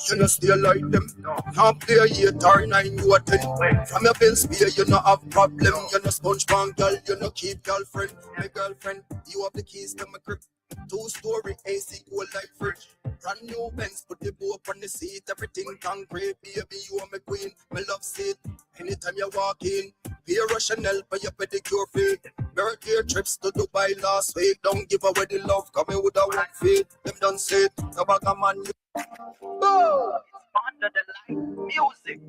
You know stay like them. Now play 8 or 9, you a 10. From your bills pay, you no have problem. You no sponge bank girl, you no keep girlfriend. My girlfriend, you have the keys to my crib. 2-story AC, cool like fridge. Brand new Benz, put the boat on the seat. Everything concrete, baby, you are my queen. My love seat. Anytime you walk in, pay a Chanel for your pedicure feet. Birthday trips to Dubai last week. Don't give away the love, come in with a one feet. Them done sit, no bag a man. Boom! Under the light, music.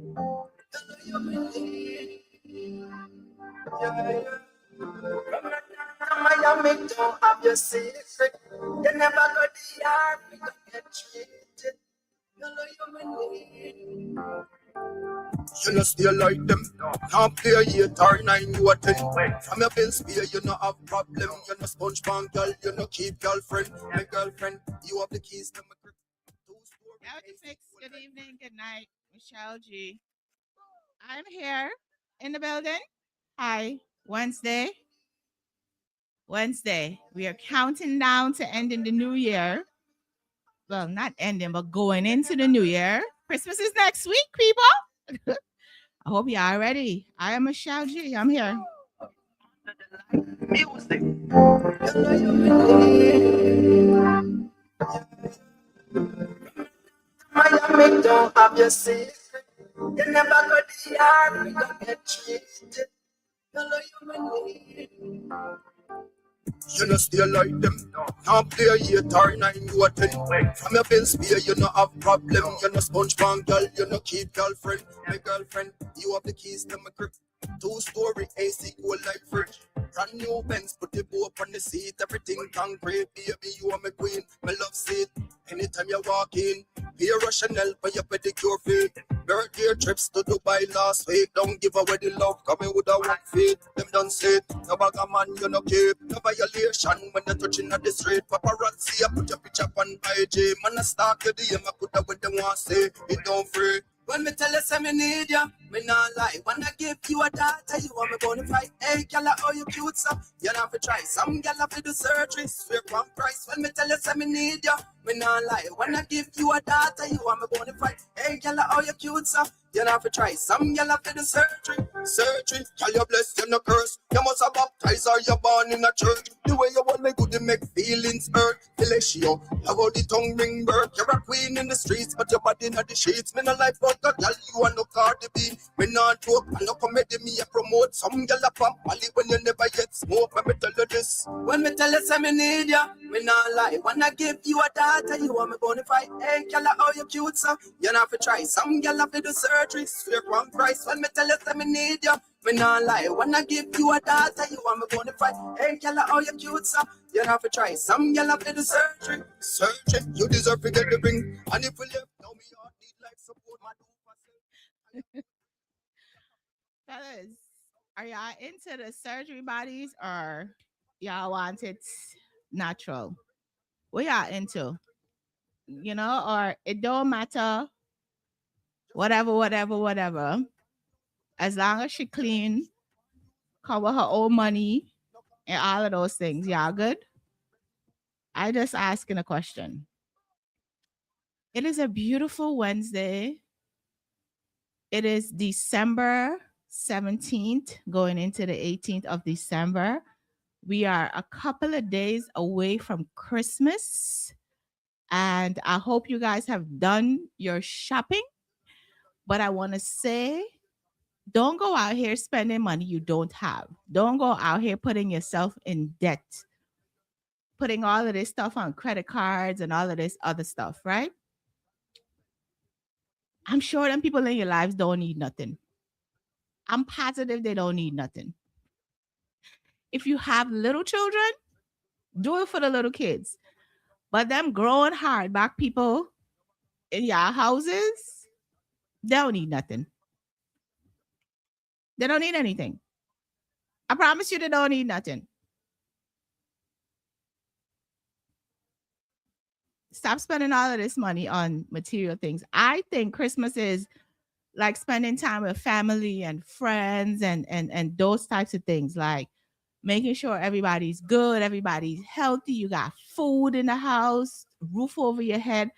Miami, don't have your secret. You never go the yard, we don't get treated. You know you need. You know stay like them. Now play 8 or 9, you a 10. From your bills pay, you no have problem. You no sponge bank girl, you no keep girlfriend. My girlfriend, you have the keys to my crib. Good evening, good night, Michelle G. I'm here in the building. Hi, Wednesday. We are counting down to ending the new year. Well, not ending, but going into the new year. Christmas is next week, people. I hope you are ready. I am Michelle G. I'm here. Music. Miami don't have your secret. You never go the yard, we don't get treated. You know you need. You know stay like them. Now play 8 or 9, you a 10. From your bills pay, you no have problem. You no sponge bank girl, you no keep girlfriend. My girlfriend, you have the keys to my crib. 2-story AC, cool like fridge. Brand new Benz, put the boat on the seat. Everything concrete, baby, you are my queen. My love seat. Anytime you walk in, pay a Chanel for your pedicure feet. Birthday trips to Dubai last week. Don't give away the love, coming with a one feet. Them done sit, no bag a man, you no keep. No violation when you're touching at the street. Paparazzi, I put your picture on IG. Man, I start the DM, I put up what they want to say. It don't free. When me tell you say me need ya, me not lie. When I give you a daughter, you want me gonna fight. Hey, gyal, how you cute so? You have to try. Some gyal have to do surgery, swear one price. When me tell you say me need ya, me not lie. When I give you a daughter, you want me gonna fight. Hey, gyal, how you cute so? You have to try. Some gyal have to do surgery. Gyal, you blessed, you no curse. You must have baptized or you born in a church. The way you want me good, you make feelings hurt. Fellatio, love how the tongue ring bird. You're a queen in the streets, but your body in the sheets. Me no like but girl, you are no Cardi B. Me not joke, I no comedy, me a promote. Some girl a pump Molly when you never yet smoke. When me tell you this, when me tell you say me need ya, me not lie. When I give you a daughter, you want me gonna fight. Hey, girl, how you cute so? You have to try. Some girl have to do surgery, swear one price. When me tell you say me need ya, me not lie. When I give you a daughter, you want me gonna fight. Hey, girl, how you cute so? You have to try. Some girl have to do surgery. You deserve to get the ring. And if you left, now me heart need like support. My Fellas, are y'all into the surgery bodies or y'all want it natural? What y'all into? You know, or it don't matter. Whatever. As long as she clean, cover her own money, and all of those things. Y'all good? I just asking a question. It is a beautiful Wednesday. It is December 17th, going into the 18th of December. We are a couple of days away from Christmas. And I hope you guys have done your shopping. But I want to say, don't go out here spending money you don't have. Don't go out here putting yourself in debt, putting all of this stuff on credit cards and all of this other stuff, right? I'm sure them people in your lives don't need nothing. I'm positive they don't need nothing. If you have little children, do it for the little kids. But them growing hard back people in your houses, they don't need nothing. They don't need anything. I promise you they don't need nothing. Stop spending all of this money on material things. I think Christmas is like spending time with family and friends and those types of things. Like making sure everybody's good, everybody's healthy, you got food in the house, roof over your head.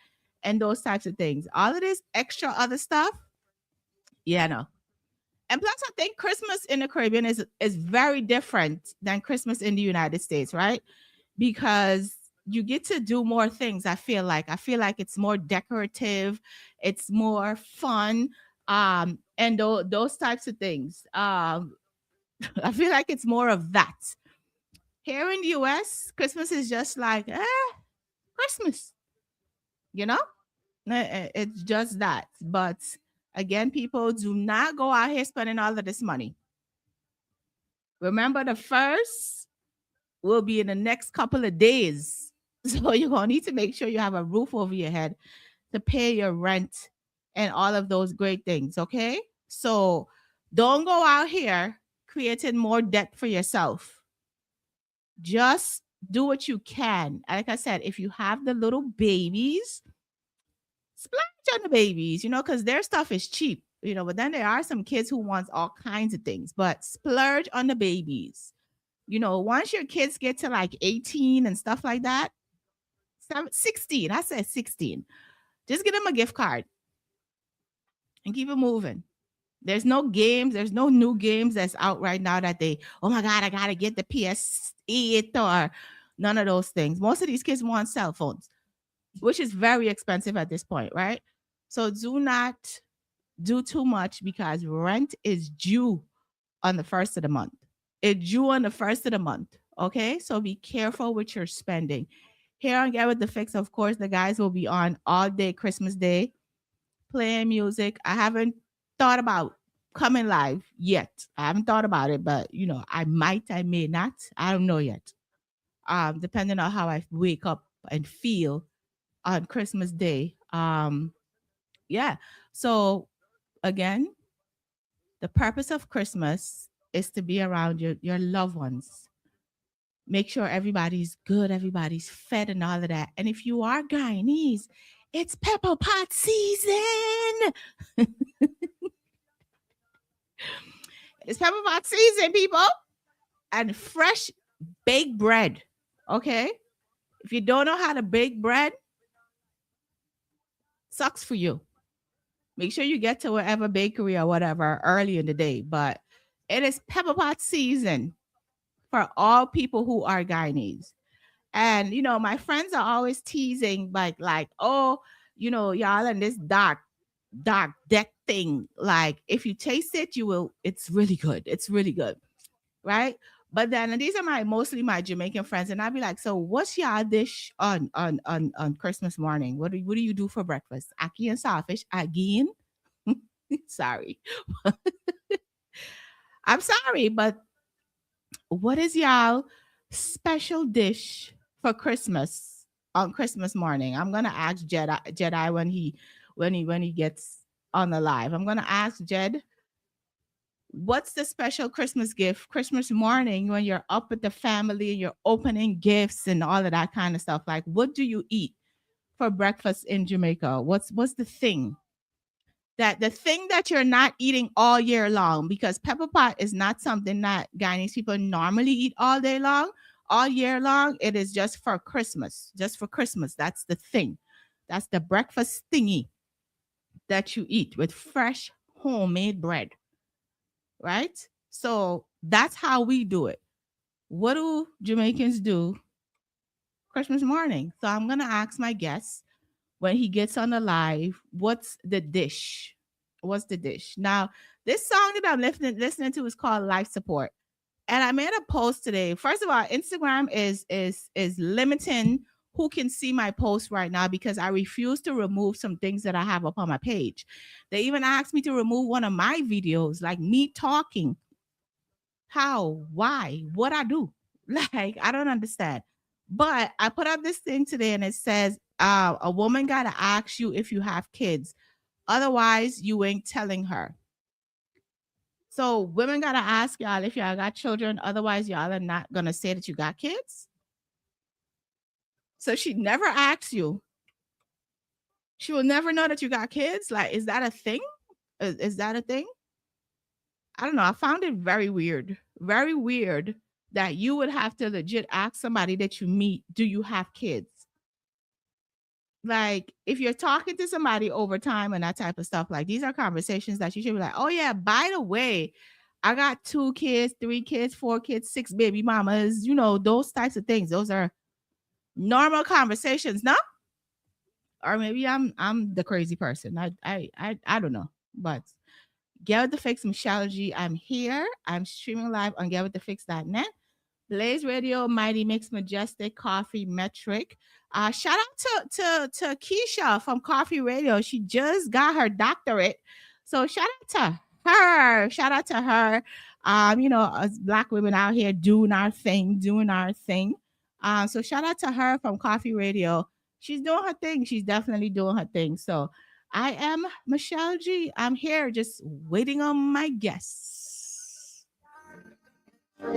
and those types of things. All of this extra other stuff, yeah, no. And plus, I think Christmas in the Caribbean is very different than Christmas in the United States, right? Because you get to do more things. I feel like it's more decorative, it's more fun, and those types of things. I feel like it's more of that. Here in the US, Christmas is just like, Christmas, you know? It's just that. But again, people do not go out here spending all of this money. Remember, the first will be in the next couple of days. So you're going to need to make sure you have a roof over your head to pay your rent and all of those great things. Okay. So don't go out here creating more debt for yourself. Just do what you can. Like I said, if you have the little babies, splurge on the babies, because their stuff is cheap, but then there are some kids who want all kinds of things, but splurge on the babies. Once your kids get to like 18 and stuff like that, 16, I said 16, just get them a gift card and keep it moving. There's no games, there's no new games that's out right now that oh my God, I got to get the PS8 or none of those things. Most of these kids want cell phones, which is very expensive at this point, right? So do not do too much because rent is due on the first of the month. It's due on the first of the month. Okay. So be careful with your spending. Here on Get With The Fix, of course, the guys will be on all day Christmas Day playing music. I haven't thought about coming live yet. I haven't thought about it, but I might, I may not. I don't know yet. Depending on how I wake up and feel on Christmas Day. Yeah. So again, the purpose of Christmas is to be around your loved ones. Make sure everybody's good, everybody's fed, and all of that. And if you are Guyanese, it's pepper pot season. It's pepper pot season, people. And fresh baked bread. Okay? If you don't know how to bake bread, sucks for you. Make sure you get to wherever bakery or whatever early in the day. But it is pepper pot season for all people who are Guyanese. And my friends are always teasing like, oh, y'all in this dark deck thing. Like if you taste it, it's really good. It's really good. Right. But then and these are mostly my Jamaican friends. And I'd be like, so what's your dish on Christmas morning? What do you do for breakfast? Aki and sawfish again? Sorry. I'm sorry, but what is y'all special dish for Christmas on Christmas morning? I'm gonna ask Jedi when he gets on the live. I'm gonna ask Jed, what's the special Christmas gift Christmas morning when you're up with the family and you're opening gifts and all of that kind of stuff? Like, what do you eat for breakfast in Jamaica? What's the thing? The thing that you're not eating all year long, because pepper pot is not something that Guyanese people normally eat all day long, all year long. It is just for Christmas. Just for Christmas. That's the thing. That's the breakfast thingy that you eat with fresh homemade bread. Right? So that's how we do it. What do Jamaicans do Christmas morning? So I'm gonna ask my guests when he gets on the live, what's the dish? What's the dish? Now, this song that I'm listening to is called Life Support. And I made a post today. First of all, Instagram is limiting who can see my post right now because I refuse to remove some things that I have up on my page. They even asked me to remove one of my videos, like me talking. How? Why? What I do? Like, I don't understand. But I put up this thing today and it says, a woman got to ask you if you have kids. Otherwise, you ain't telling her. So women got to ask y'all if y'all got children. Otherwise, y'all are not going to say that you got kids. So she never asks you. She will never know that you got kids. Like, is that a thing? Is that a thing? I don't know. I found it very weird. Very weird that you would have to legit ask somebody that you meet, do you have kids? like if you're talking to somebody over time and that type of stuff, like these are conversations that you should be like, oh yeah, by the way, I got 2 kids, 3 kids, 4 kids, 6 baby mamas, those types of things. Those are normal conversations, no? Or maybe I'm the crazy person. I don't know. But Get with the Fix, Michelle G. I'm here. I'm streaming live on getwiththefix.net. Blaze Radio, Mighty Mix, Majestic, Coffee, Metric. Shout out to Keisha from Coffee Radio. She just got her doctorate. So shout out to her. Shout out to her. Us black women out here doing our thing, doing our thing. So shout out to her from Coffee Radio. She's doing her thing. She's definitely doing her thing. So I am Michelle G. I'm here just waiting on my guests. You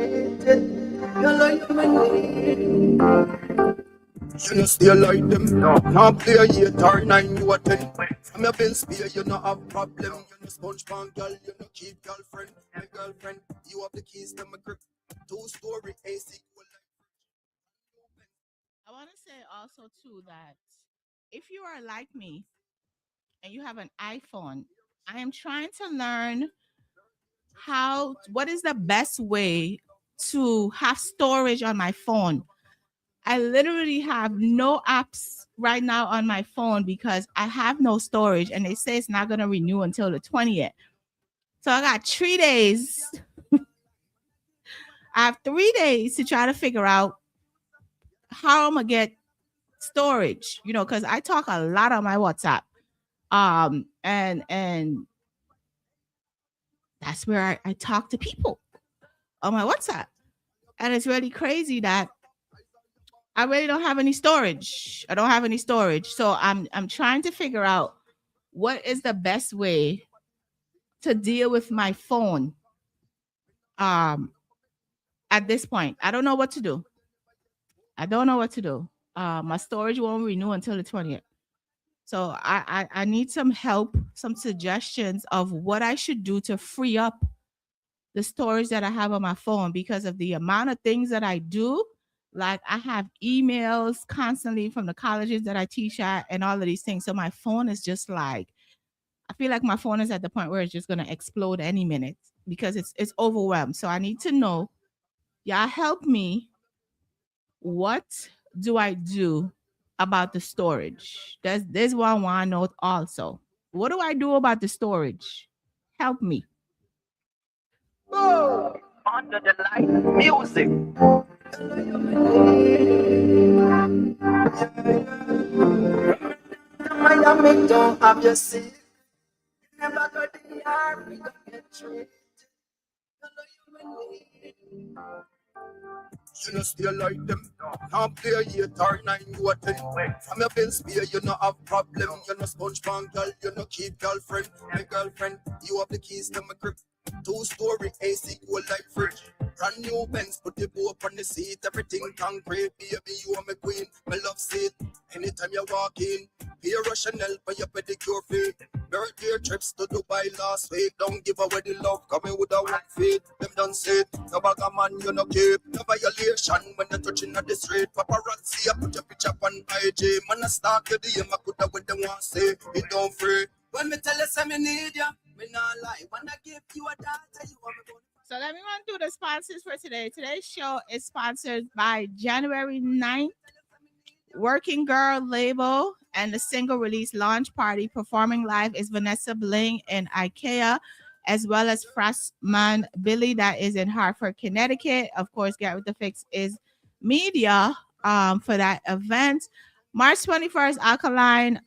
know still like them. Can't play a 8 or 9, you a 10. From your bills pay, you no have problem. You know sponge pan girl, you know keep girlfriend. My girlfriend, you have the keys to my grip. 2-story AC. I want to say also too that if you are like me and you have an iPhone, I am trying to learn what is the best way to have storage on my phone. I literally have no apps right now on my phone because I have no storage and they say it's not going to renew until the 20th. So I got 3 days. I have 3 days to try to figure out how I'm going to get storage, because I talk a lot on my WhatsApp. And that's where I talk to people on my WhatsApp. And it's really crazy that I really don't have any storage. I don't have any storage. So I'm trying to figure out what is the best way to deal with my phone at this point. I don't know what to do. I don't know what to do. My storage won't renew until the 20th. So I need some help, some suggestions of what I should do to free up the storage that I have on my phone because of the amount of things that I do. Like I have emails constantly from the colleges that I teach at and all of these things. So my phone is just like, I feel like my phone is at the point where it's just gonna explode any minute because it's overwhelmed. So I need to know, y'all help me. What do I do about the storage? There's what I want to know also. What do I do about the storage? Help me. Under the light, music. Miami don't have your seat. Never got the yard, we gon' get treated. You know still like them. Can't play a 8 or 9, you a 10. From your bills pay, you no have problem. You know sponge pan girl, you no keep girlfriend. My girlfriend, you have the keys to my crib. 2-story AC, cool like fridge. Brand new Benz, put the boat on the seat. Everything concrete, baby, you are my queen. My love seat. Anytime you walk in, be a Chanel for your pedicure feet. Birthday trips to Dubai last week. Don't give away the love, come in with a 1 feet. Them done said, no bag a man, you no keep. No violation when you're touching at the street. Paparazzi, I put your picture on IG. Man, I start your DM, I could have what they want to say. It don't free. When me tell you, say me need ya, me not lie. When I give you a data, you want me to. So let me run through the sponsors for today. Today's show is sponsored by January 9th, Working Girl label, and the single release launch party. Performing live is Vanessa Bling in IKEA, as well as Frostman Billy, that is in Hartford, Connecticut. Of course, Get With The Fix is media for that event. March 21st, Alkaline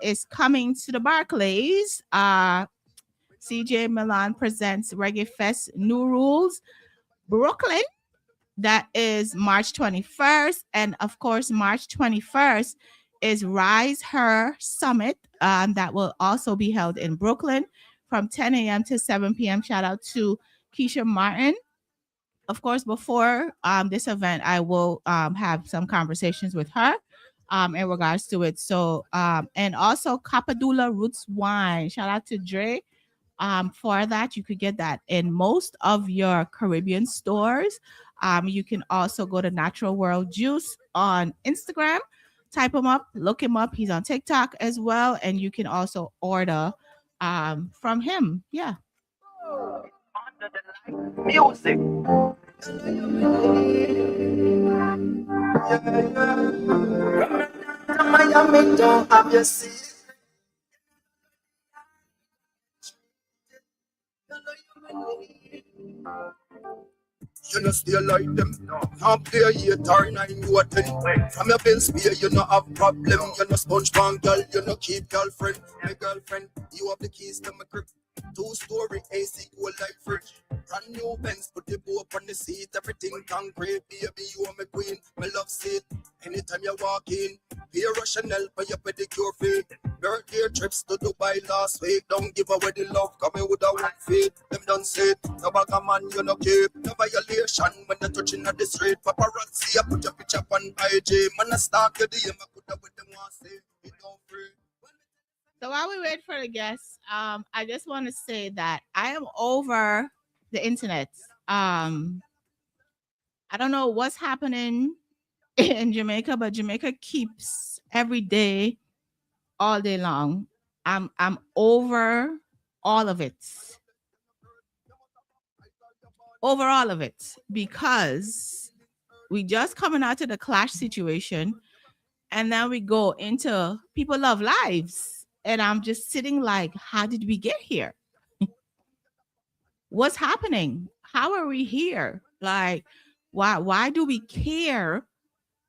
is coming to the Barclays. CJ Milan presents Reggae Fest New Rules Brooklyn. That is March 21st. And of course, March 21st is Rise Her Summit. That will also be held in Brooklyn from 10 a.m. to 7 p.m. Shout out to Keisha Martin. Of course, before this event, I will have some conversations with her in regards to it. So, and also Capadula Roots Wine. Shout out to Dre. For that, you could get that in most of your Caribbean stores. You can also go to Natural World Juice on Instagram. type him up, look him up. He's on TikTok as well, and you can also order from him. Yeah. Music. Miami, don't have your seat. You know stay like them. Can't play 8 or 9, you a 10. From your bills pay, you no have problem. You no sponge bang girl, you no keep girlfriend. My girlfriend, you have the keys to my crib. 2-story AC cool like fridge. Brand new Benz, put the boat on the seat. Everything concrete, baby, you are my queen. My love seat. Anytime you walk in, be a Chanel for your pedicure fee. Birthday trips to Dubai last week. Don't give away the love, come in with a one feet. Them done say, no bag a man, you no keep. No violation when you're touching at the street. Paparazzi, I put your picture on IG. Man, I stalk your DM, I put up with them one say. It don't free. So while we wait for the guests, I just want to say that I am over the internet. I don't know what's happening in Jamaica, but Jamaica keeps every day, all day long. I'm over all of it. Over all of it. Because we just coming out of the clash situation, and then we go into people love lives. And I'm just sitting like, how did we get here? What's happening? How are we here? Like, why do we care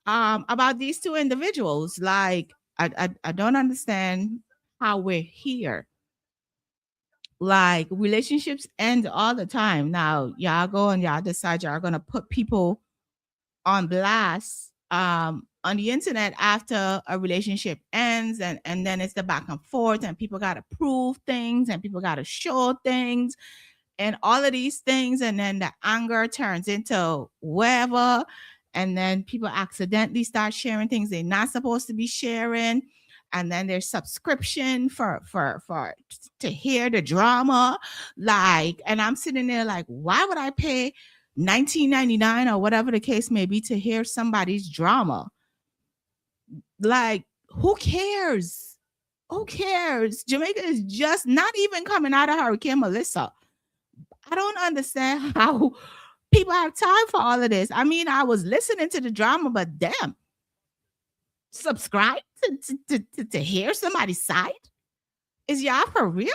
about these two individuals? Like, I don't understand how we're here. Like, relationships end all the time. Now y'all go and y'all decide y'all gonna put people on blast on the internet after a relationship ends, and then it's the back and forth, and people gotta prove things, and people gotta show things, and all of these things, and then the anger turns into whatever, and then people accidentally start sharing things they're not supposed to be sharing, and then there's subscription for to hear the drama, like, and I'm sitting there like, why would I pay 19.99 or whatever the case may be to hear somebody's drama? Like, who cares? Who cares? Jamaica is just not even coming out of Hurricane Melissa. I don't understand how people have time for all of this. I mean, I was listening to the drama, but damn, subscribe to hear somebody's side? Is y'all for real?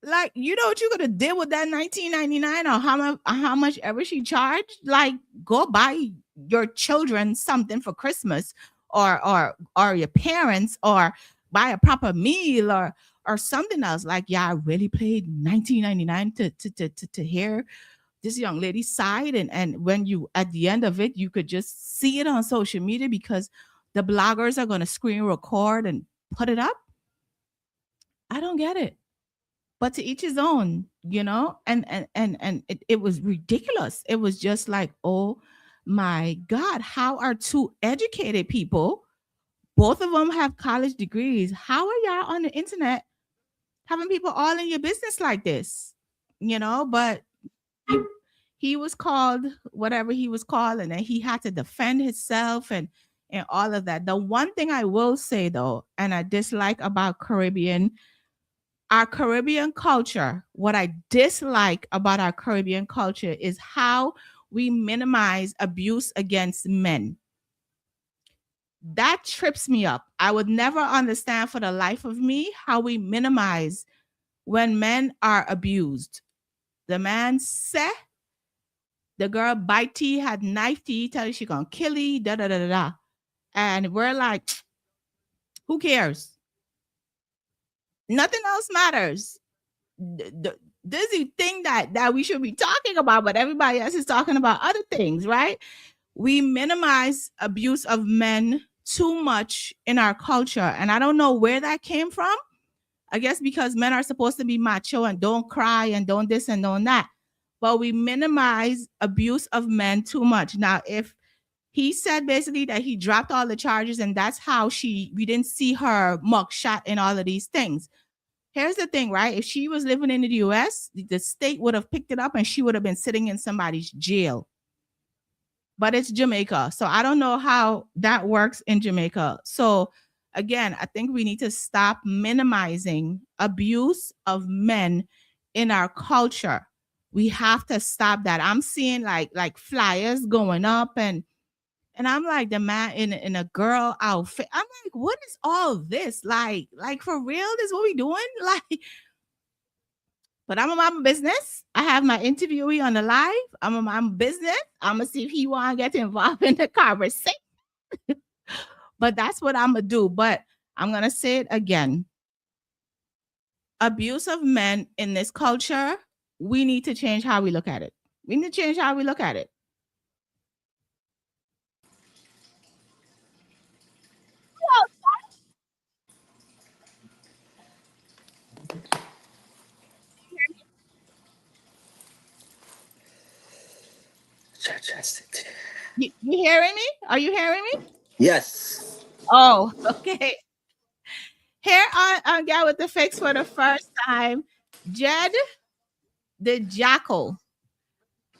Like, you know what you're gonna deal with that 19.99 or how much ever she charged? Like, go buy your children something for Christmas, or your parents, or buy a proper meal, or something else. Like, yeah, I really paid 19.99 to hear this young lady's side, and when you at the end of it, you could just see it on social media because the bloggers are gonna screen record and put it up. I don't get it. But to each his own, you know, and it was ridiculous. It was just like, oh my God, how are two educated people, both of them have college degrees, how are y'all on the internet having people all in your business like this? You know, but he, he was called whatever he was called, and then he had to defend himself and all of that. The one thing I will say though, and I dislike about our Caribbean culture, what I dislike about our Caribbean culture is how we minimize abuse against men. That trips me up. I would never understand for the life of me how we minimize when men are abused. The man said the girl bite teeth, had knife teeth, tell you she gonna kill you, da da da da da. And we're like, who cares? Nothing else matters. This is the thing that we should be talking about, but everybody else is talking about other things, right? We minimize abuse of men too much in our culture, and I don't know where that came from. I guess because men are supposed to be macho and don't cry and don't this and don't that, but we minimize abuse of men too much. Now, if he said basically that he dropped all the charges and that's how we didn't see her mugshot and all of these things. Here's the thing, right? If she was living in the US, the state would have picked it up and she would have been sitting in somebody's jail. but it's Jamaica. So I don't know how that works in Jamaica. So again, I think we need to stop minimizing abuse of men in our culture. We have to stop that. I'm seeing like flyers going up, and I'm like the man in a girl outfit. I'm like, what is all this? Like for real? This is what we doing? Like, but I'm a mama business. I have my interviewee on the live. I'm a mama business. I'm gonna see if he wanna get involved in the conversation. But that's what I'm gonna do. But I'm gonna say it again. Abuse of men in this culture, we need to change how we look at it. We need to change how we look at it. Fantastic. You hearing me? Are you hearing me? Yes. Oh, okay. Here on Gal with the Fix for the first time, Zed Di Jahkal.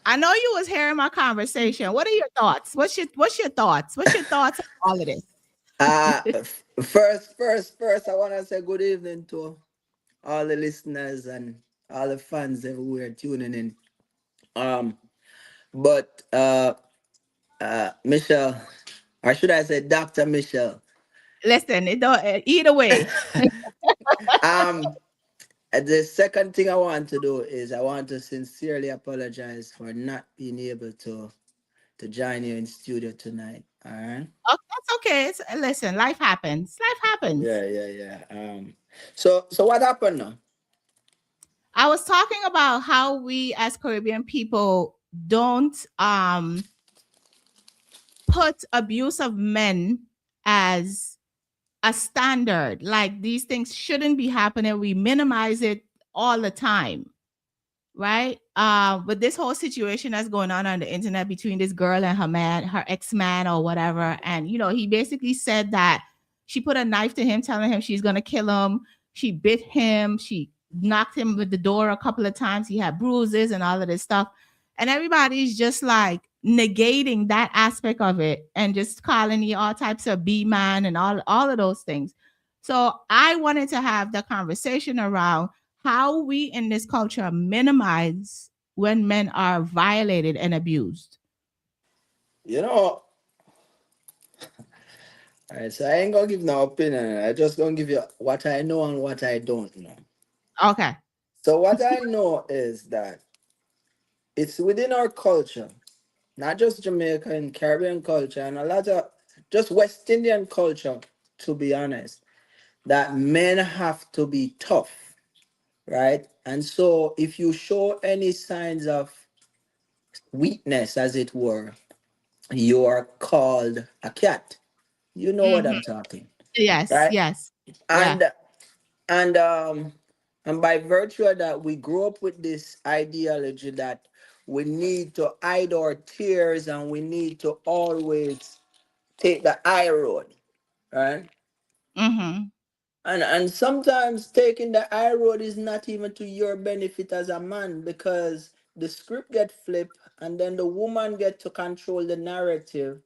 I know you was hearing my conversation. What are your thoughts? What's your thoughts? What's your thoughts on all of this? First, I want to say good evening to all the listeners and all the fans everywhere tuning in. Um, but Michelle, or should I say Dr. Michelle? Listen, it don't either way. um, the second thing I want to do is I want to sincerely apologize for not being able to join you in studio tonight. All right. Oh, that's okay. Listen, life happens. Life happens. Yeah. So what happened now? I was talking about how we as Caribbean people don't put abuse of men as a standard. Like these things shouldn't be happening. We minimize it all the time, right? But this whole situation that's going on the internet between this girl and her man, her ex-man or whatever, and he basically said that she put a knife to him, telling him she's gonna kill him. She bit him. She knocked him with the door a couple of times. He had bruises and all of this stuff, and everybody's just like negating that aspect of it and just calling you all types of B man and all of those things. So I wanted to have the conversation around how we in this culture minimize when men are violated and abused. You know, all right, so I ain't gonna give no opinion. I just gonna give you what I know and what I don't know. Okay. So what I know is that it's within our culture, not just Jamaican, Caribbean culture, and a lot of just West Indian culture, to be honest, that men have to be tough, right? And so if you show any signs of weakness, as it were, you are called a cat. You know what Mhm. I'm talking, Yes, right? yes. Yeah. And and um and by virtue of that, we grew up with this ideology that we need to hide our tears and we need to always take the high road, right? Mhm. And sometimes taking the high road is not even to your benefit as a man, because the script get flipped and then the woman get to control the narrative,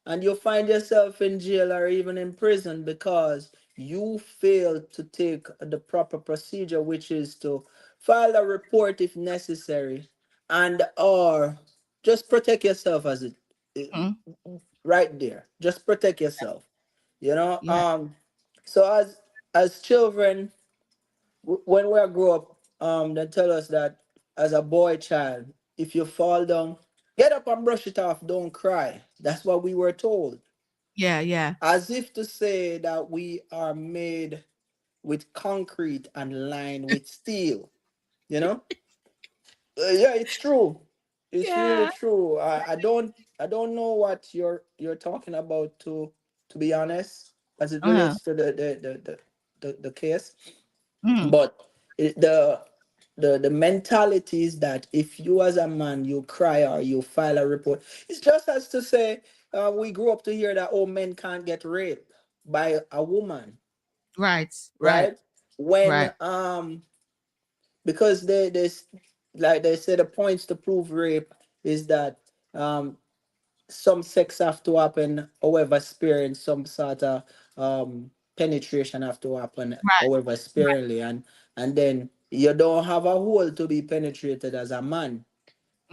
and you find yourself in jail or even in prison because you failed to take the proper procedure, which is to file a report if necessary, and or just protect yourself as it Mhm. right there. Just protect yourself. You know, Yeah. so as children, when we grow up, they tell us that as a boy child, if you fall down, get up and brush it off. Don't cry. That's what we were told, Yeah, yeah. as if to say that we are made with concrete and lined with steel. You know, yeah, it's true. It's really Yeah. true. I don't know what you're talking about, to be honest, as it Uh-huh. relates to the case. Mm. But the mentality is that if you as a man you cry or you file a report, it's just as to say, we grew up to hear that all men can't get raped by a woman, Right. Right. right? When Right. because like they say, the points to prove rape is that um some sex have to happen, however sparing, some sort of penetration have to happen, Right. however sparingly, and then you don't have a hole to be penetrated as a man.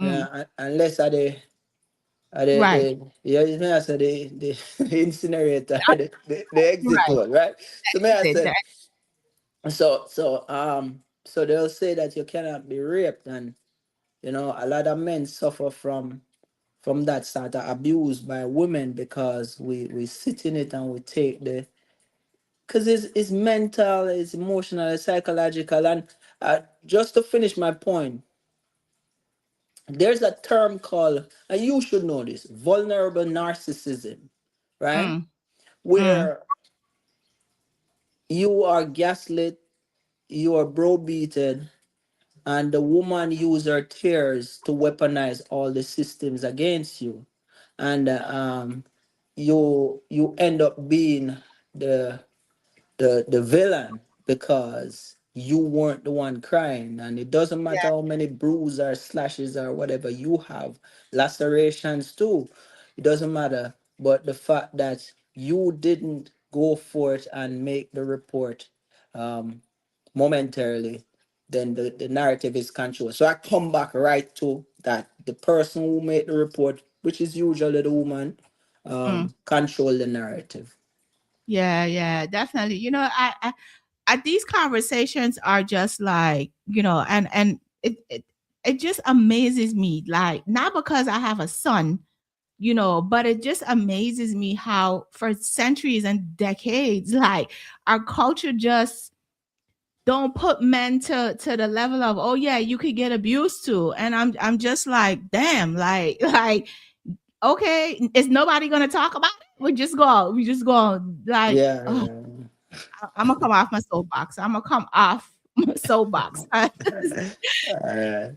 Mm, Yeah, unless are the right. yeah, it may I say the incinerator, the exit Right. hole, right? So may I Exit. say, so they'll say that you cannot be raped, and a lot of men suffer from that sort of abuse by women because we sit in it and we take the because it's mental, it's emotional, it's psychological, and just to finish my point, there's a term called, and you should know this, vulnerable narcissism, right? Mm, mm, Where you are gaslit, you are browbeaten, and the woman uses her tears to weaponize all the systems against you, and you end up being the the villain because you weren't the one crying, and it doesn't matter yeah. how many bruises or slashes or whatever you have, lacerations too, it doesn't matter, but the fact that you didn't go for it and make the report um momentarily, then the narrative is controlled. So I come back right to that the person who made the report, which is usually the woman, Mm, control the narrative. yeah. Yeah. Definitely. These conversations are just like, and it just amazes me. Like, not because I have a son, but it just amazes me how for centuries and decades, like our culture just don't put men to the level of, oh yeah, you could get abused too. And I'm just like, damn, like like okay, is nobody gonna talk about it? We just go like, Yeah, oh, yeah. I'm gonna come off my soapbox. I'm gonna come off my soapbox. Alright.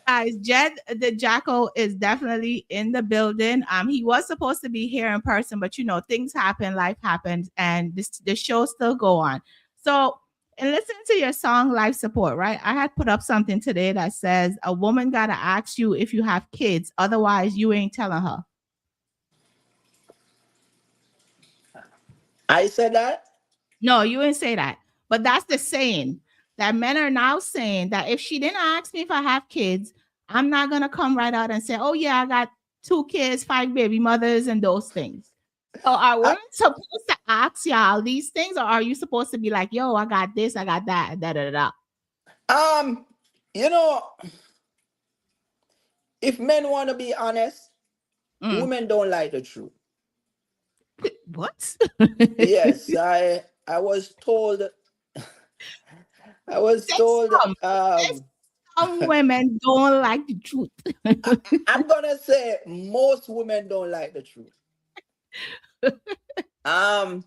Guys, Jed the Jackal is definitely in the building. He was supposed to be here in person, but things happen, life happens, and the show still go on. So, and listen to your song "Life Support." Right, I had put up something today that says a woman gotta ask you if you have kids, otherwise you ain't telling her. I said that. No, you didn't say that. But that's the saying that men are now saying that if she didn't ask me if I have kids, I'm not gonna come right out and say, "Oh yeah, I got 2 kids, 5 baby mothers, and those things." So are I, women supposed to ask y'all these things, or are you supposed to be like, "Yo, I got this, I got that, da da da"? um, you know, if men want to be honest, Mm. women don't like the truth. What? Yes, I was told. I was Say told. some. Say some women don't like the truth. I'm gonna say most women don't like the truth. Um,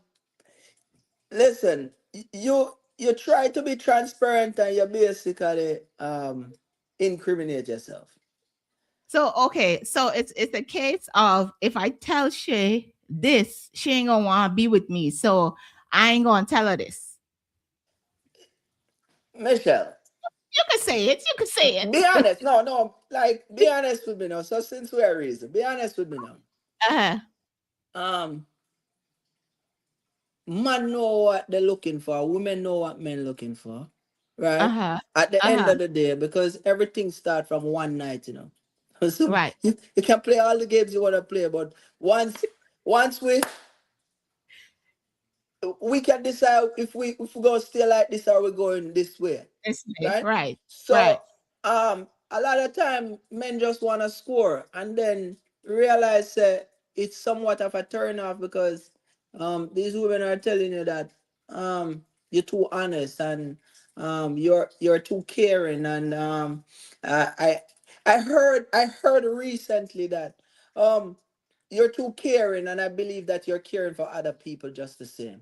listen, you try to be transparent and you basically incriminate yourself. So okay, so it's a case of if I tell Shay this, she ain't gonna wanna be with me. So I ain't gonna tell her this. Michelle, You can say it. You can say it. be honest. No, no, like be honest with me now. So since we're reason, be honest with me now. Uh-huh. Um, Man know what they're looking for. Women know what men looking for, right? Uh-huh. At the end Uh-huh. of the day, because everything starts from one night. So Right. you can play all the games you want to play, but once we can decide if we gonna stay like this or we're going this way, This way. right? Right. Right. So a lot of time men just wanna score and then realize it's somewhat of a turn off because these women are telling you that you're too honest and you're too caring and I I heard recently that um you're too caring and I believe that you're caring for other people just the same.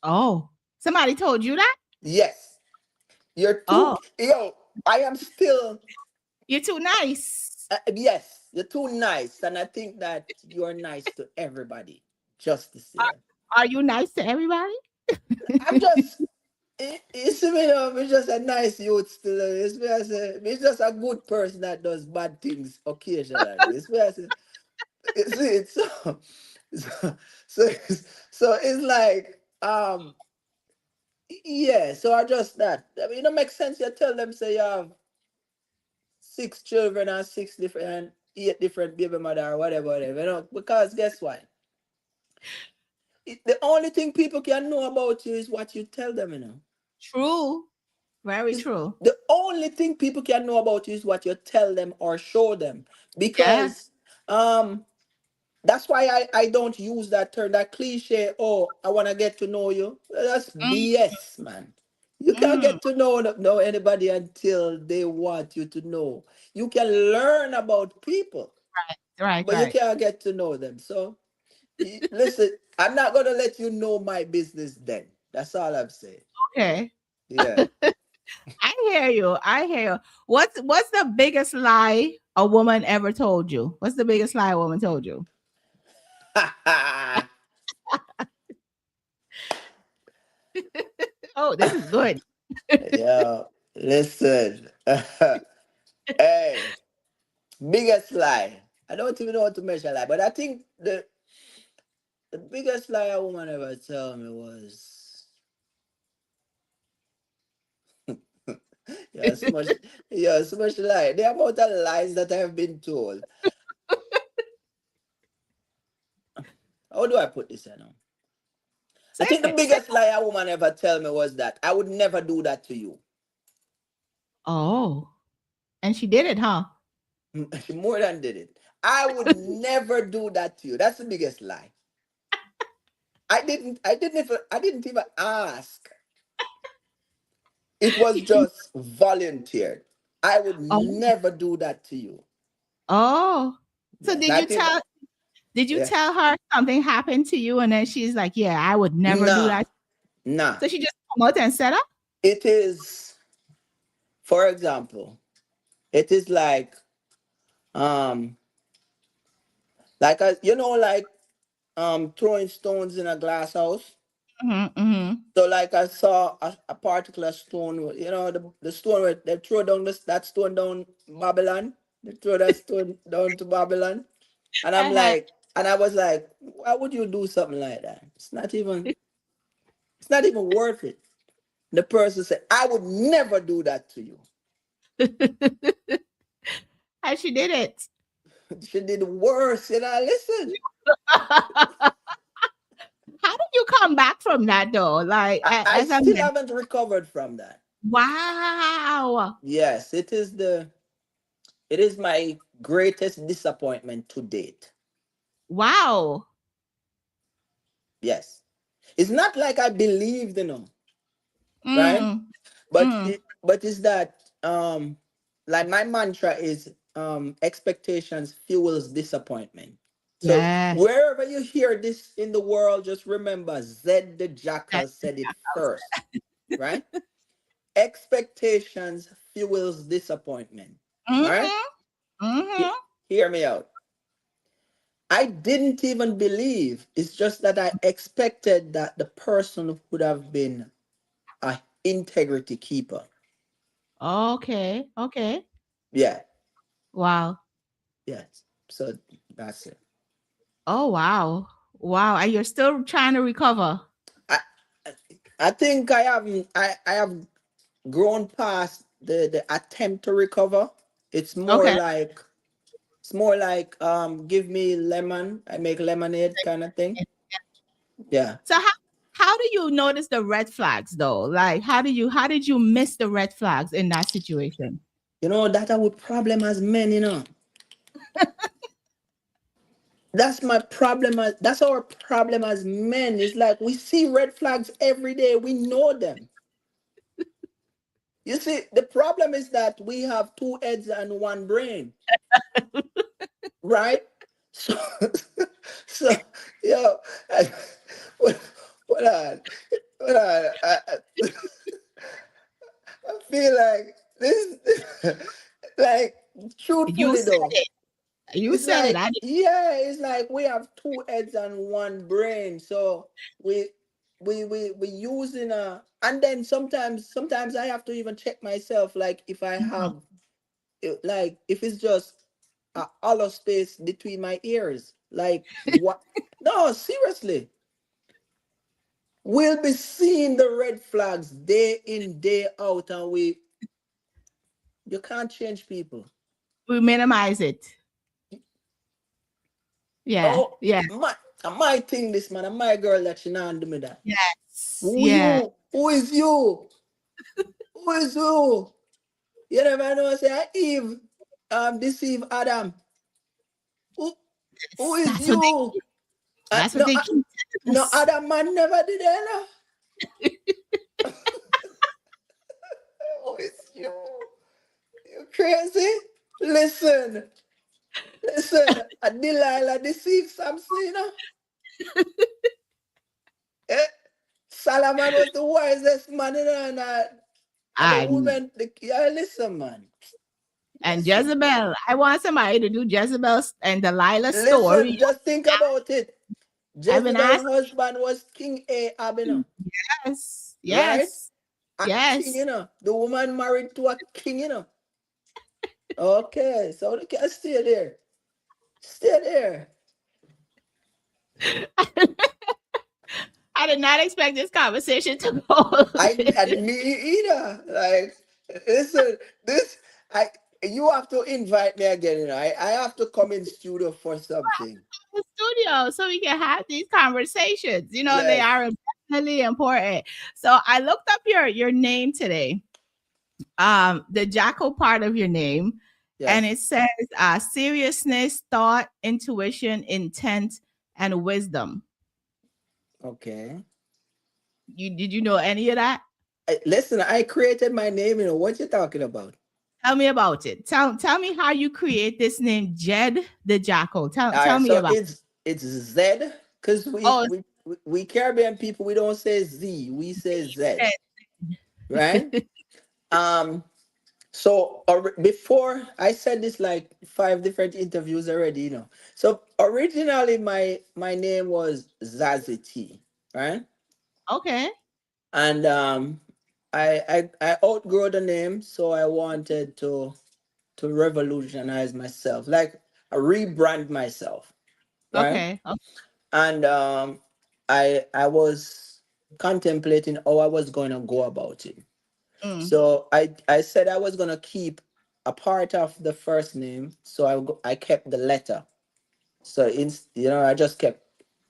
Oh. Somebody told you that? Yes, you're too. Oh, Yo, I am still. you're too nice. Yes, you're too nice, and I think that you're nice to everybody, just the Are, same. are you nice to everybody? I'm just. It's it's just a nice youth still. It's just a good person that does bad things occasionally. It's me, I say, See, so, so it's like, yeah, so I just that. I mean, it makes sense. You tell them, say you have six children and six different, eight different baby mother or whatever, whatever. You know, because guess what? The only thing people can know about you is what you tell them. You know, True. Very it's true. the only thing people can know about you is what you tell them or show them. Yeah. Because that's why I don't use that term, that cliche. Oh, I want to get to know you. Well, that's Mm, BS, man. You can't mm. get to know anybody until they want you to know. You can learn about people, Right, but you right. can't get to know them. So listen, I'm not gonna let you know my business then. That's all I'm saying. Okay. Yeah. I hear you. I hear you. What's the biggest lie a woman ever told you? What's the biggest lie a woman told you? Oh, this is good. Yeah. Listen. Hey, biggest lie. I don't even know how to measure lie, but I think the biggest lie a woman ever tell me was, yeah, so much, yeah, so much lie. The amount of lies that I have been told. How do I put this in now? I Say think the it. Say biggest lie a woman ever tell me was that I would never do that to you. Oh, and she did it, huh? She more than did it. I would never do that to you. That's the biggest lie. I didn't even ask. It was just volunteered. I would Oh, never do that to you. oh. So Yes, I think. did you Yeah. tell her something happened to you and then she's like, "Yeah, I would never do Nah, that." nah. So she just come out and said, "Up." It is, for example, it is um like throwing stones in a glass house. Mhm, mhm. So like I saw a particular stone, the stone where they throw down that stone down Babylon. They throw that stone down to Babylon. And Uh-huh. I was like, why would you do something like that? It's not even worth it. The person said, I would never do that to you. And she did it. She did worse, listen. How did you come back from that though? Like I as a still man. haven't recovered from that. Wow. Yes, it is my greatest disappointment to date. Wow. Yes. It's not like I believed, right? Mm, But mm. but is that like my mantra is expectations fuels disappointment. So Yes. wherever you hear this in the world, just remember Zed the That Jackal said it first, right? Expectations fuels disappointment. All right? mhm, mhm. Hear me out. I didn't even believe. It's just that I expected that the person would have been a integrity keeper. Okay, okay. Yeah. Wow. Yes. So that's it. Oh, wow. Wow, and you're still trying to recover. I I think I have grown past the attempt to recover. It's more Okay. like it's more like give me lemon, I make lemonade kind of thing. Yeah. So how do you notice the red flags though? Like how did you miss the red flags in that situation? That our problem as men. That's my problem. That's our problem as men. It's like we see red flags every day. We know them. You see, the problem is that we have two heads and one brain, right? So, so, yo, I, what, what on, what on? I feel like this, like, You truthfully said though, it. You it's said it. like, I didn't. yeah, it's like we have two heads and one brain. So we using and then sometimes I have to even check myself, like if I Mhm. have, like if it's just a hollow space between my ears. Like what? No, seriously. We'll be seeing the red flags day in, day out, and you can't change people. We minimize it. Yeah, Oh, yeah, my thing, this man, and my girl that she not do me that. yes, Who yeah. you? Who is you? Who is you? You never know, say Eve, deceive Adam. Who, who is That's what they. you? That's what No, they keep telling no, us. Adam man never did that. No. Who is you? You crazy? Listen, listen. Delilah deceived Samson. You know? Eh? Solomon was the wisest man, you know, and the And woman. Yeah, listen, man. and Listen, Jezebel. I want somebody to do Jezebel's and Delilah's story. listen. Just think about it. I've been Jezebel's asking. husband was King Ahab, you know, Yes, right? yes, A king, yes. you know. The woman married to a king, you know. Okay, so okay, stay there. Stay there. I did not expect this conversation to go. I me either. Like, listen, this I you have to invite me again. You know, I have to come in studio for something. The studio so we can have these conversations. They Yes, are definitely important. So I looked up your name today. The jackal part of your name, and yes. it says seriousness, thought, intuition, intent, and wisdom. Okay. Did you know any of that? Listen, I created my name. You know what you talking about? Tell me about it. Tell me how you create this name, Jed the Jackal. Tell All tell right, me so about. it's Z because Oh, we Caribbean people we don't say Z, we say Z, right? Um, so before I said this like five different interviews already, you know. So originally my name was Zazie T, right? okay. And I outgrew the name, so I wanted to revolutionize myself, like I rebrand myself, right? Okay. Okay. And I was contemplating how I was going to go about it. Mm, So I said I was going to keep a part of the first name, so I kept the letter. So I just kept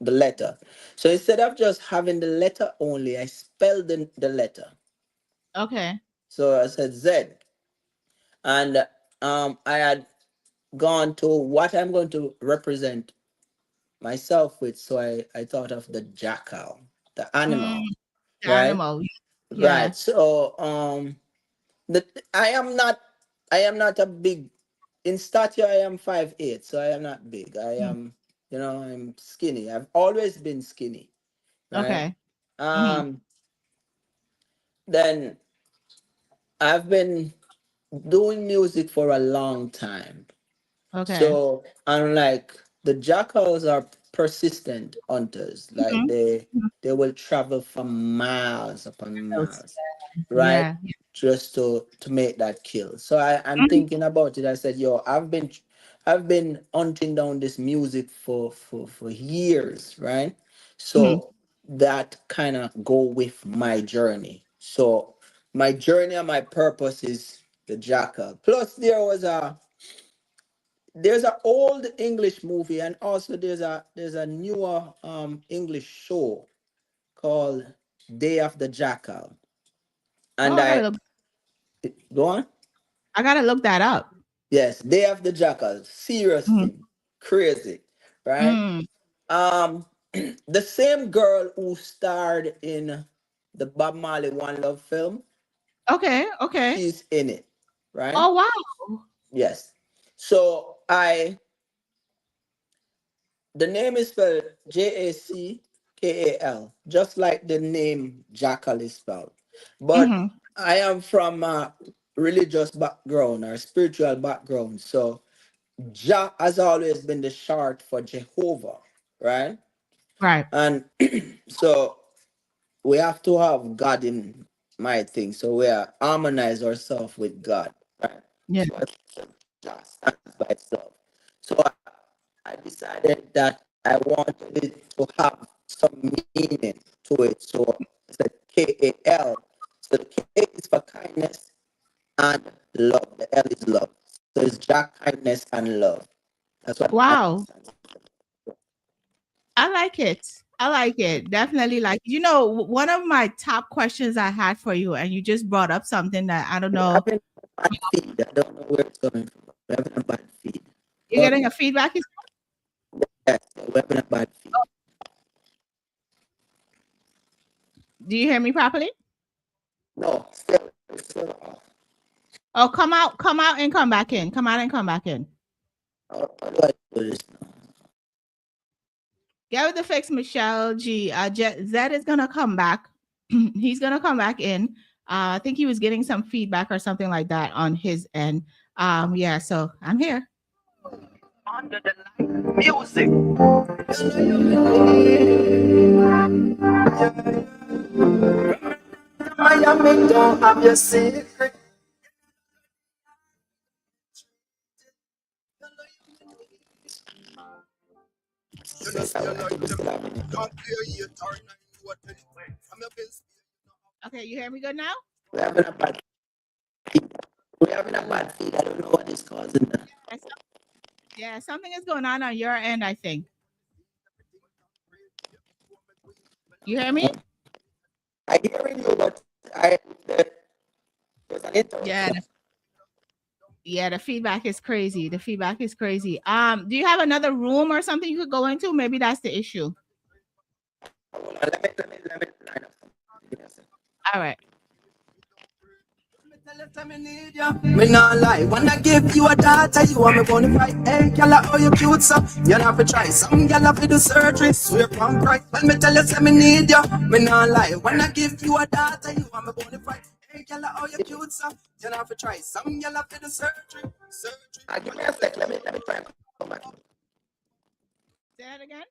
the letter. So instead of just having the letter only, I spelled the letter. okay. So I said Z, and I had gone to what I'm going to represent myself with. So I thought of the jackal, the Mm, animal, the right? animal. Yeah. Right. So the I am not a big in stature. I am 5'8", so I am not big. I Mm, am, I'm skinny. I've always been skinny, right? okay. Hmm. Um, then I've been doing music for a long time. Okay. So unlike the jackals are persistent hunters, like Mhm. Mhm. they will travel for miles upon Those- miles, right? Yeah. Just to make that kill. So I'm Mhm. thinking about it. I said, yo, I've been hunting down this music for years, right? Mhm. So that kind of go with my journey. So my journey and my purpose is the jackal. Plus there's an old English movie, and also there's a newer English show called Day of the Jackal. Oh, And go on. I gotta look that up. Yes, Day of the Jackal. Serious Mhm. thing. Crazy. Right? Mm. Um the same girl who starred in the Bob Marley One Love film, Okay. Okay. she's in it. Right? Oh wow. Yes. So the name is spelled Jackal, just like the name Jackal is spelled. But Mhm. I am from a religious background or spiritual background. So Jah has always been the short for Jehovah, right? Right. And so we have to have God in my thing. So we are harmonize ourselves with God, right? Yeah. So Jah stands by itself. So I decided that I wanted it to have some meaning to it. So it's a KAL. So the K is for kindness and love. The L is love. So it's Jack, kindness, and love. That's what I Wow. I like it. I like it. Definitely like it. One of my top questions I had for you, and you just brought up something that I don't we're know. having a bad feed. I don't know where it's coming from. We're having a bad feed. You're But getting a feedback. yes, we're having a bad feed. Do you hear me properly? No, still off. Oh, come out and come back in. Come out and come back in. How do I do this now? Get with the fix, Michelle G. Zed is gonna come back. He's gonna come back in. I think he was getting some feedback or something like that on his end. Yeah, so I'm here. Under the light, music. Miami don't have your secret. You know, still like them. Don't play a year, turn and you attend. From your bills, Okay, you hear me good now? We're having a bad feed. We're having a bad feed. I don't know what is causing that. Yeah, something is going on your end, I think. You hear me? I hearing you, but there's an Yeah, interruption. yeah, the feedback is crazy. The feedback is crazy. Do you have another room or something you could go into? Maybe that's the issue. Hold on, let me line up something. Give me a second. All right. me nah lie, wanna give you a daughter, you want me bonny fight. Hey, gyal, how you cute so? You have to try some gyal have to do surgery, swear from Christ. When me tell you say me need you, me nah lie, wanna give you a daughter, you want me bonny fight. Hey, gyal, how you cute so? You have to try some gyal have to do surgery. Give me a sec. Let me try and come back. Say that again.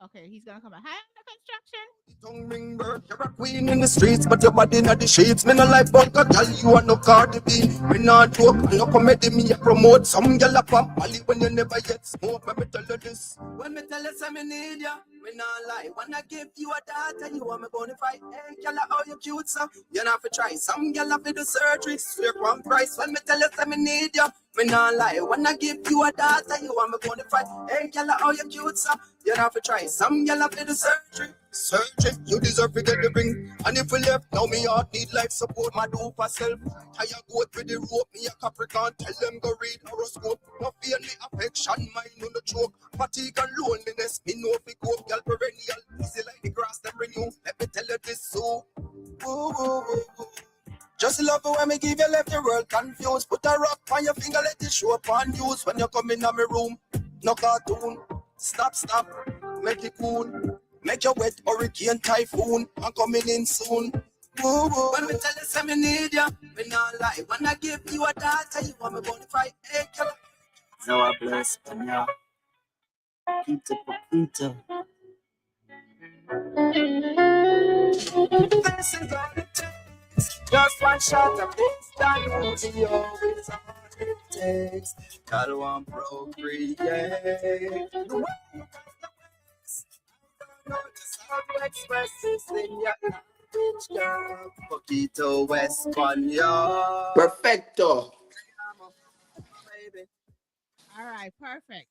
Okay, he's gonna come back. Hi, under construction. Tongue ring bird, you're a queen in the streets, but your body not the sheets. Me no like bunker, girl, you are no Cardi B. Me not joke, no comedy, me a promote. Some girl a pop Molly when you never yet smoke. Let me tell you this. When me tell you say me need ya, me not lie. Wanna give you a daughter, you want me bonafide. Hey, girl, how you cute so? You not fi try. Some girl have to do surgery, swear one price. When me tell you say me need ya, me not lie. Wanna give you a daughter, you want me bonafide. Hey, girl, how you cute so? You have to try. Some girl have to do surgery. Search it, you deserve to get the ring. And if we left, now me heart need life support. My do for self. Tire goat with the rope, me a Capricorn. Tell them go read horoscope. No fear me affection, mine on the choke. Fatigue and loneliness, me know fi cope. Girl perennial, easy like the grass them renew. Let me tell you this so. Ooh, ooh, ooh, ooh. Just love it when me give you left the world confused. Put a rock on your finger, let it show up on news. When you come in my room, no cartoon. Stop, make it cool. Make your wet hurricane typhoon. I'm coming in soon. Woo, woo. When me tell you say me need ya, me not lie. When I give you a daughter, you want me bonafide. Hey, killer. No, I bless Panya. Poquito, poquito. This is all it takes. Just one shot of this done. Will be always all it takes. Girl want procreate. The way you pass the ways. Notice how you express this in your language, girl. Poquito Español. Perfecto. Baby. All right, perfect.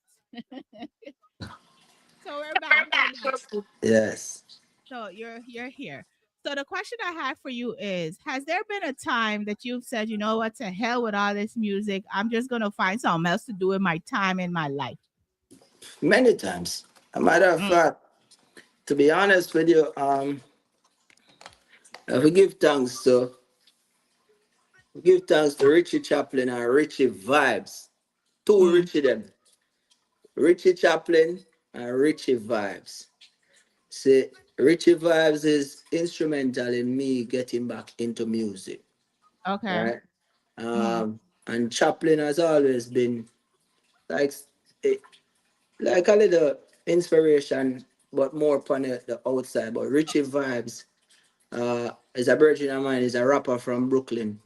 So we're back. We're back. Yes. So you're here. So the question I have for you is: has there been a time that you've said, you know what, to hell with all this music? I'm just gonna find something else to do in my time in my life. Many times. A matter of Mm, fact, to be honest with you, we give thanks to Richie Chaplin and Richie Vibes. Two mm, Richie them. Richie Chaplin and Richie Vibes. See, Richie Vibes is instrumental in me getting back into music, okay. right? Mm, And Chaplin has always been like eh, like a little inspiration, but more upon the outside. But Richie Vibes is a virgin of mine, is a rapper from Brooklyn,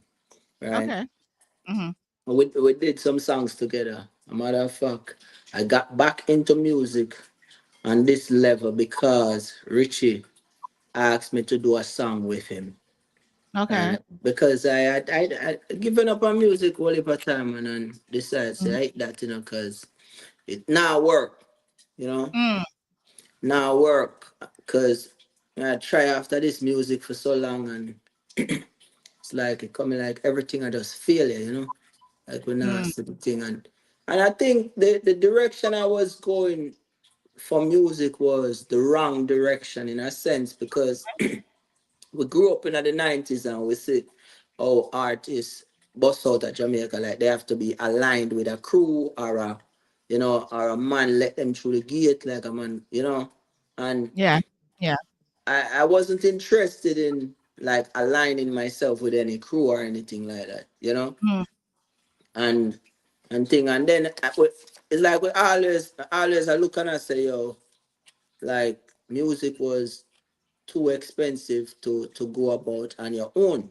right? okay. Mm-hmm. We did some songs together. A matter of fact, I got back into music on this level because Richie asked me to do a song with him. Okay. Because I given up on music all the time and then decided to Mm, hate that, because it now work, you know, mm, now work. Because I try after this music for so long and it's like it coming like everything I just feel it, like when I mm. see the thing and I think the direction I was going for music was the wrong direction in a sense because we grew up in the 90s and we see how artists bust out of Jamaica, like they have to be aligned with a crew or a man let them through the gate like a man, and Yeah. Yeah. I wasn't interested in like aligning myself with any crew or anything like that, Mm, and thing. And then it's like we always I look and I say, yo, like music was too expensive to go about on your own.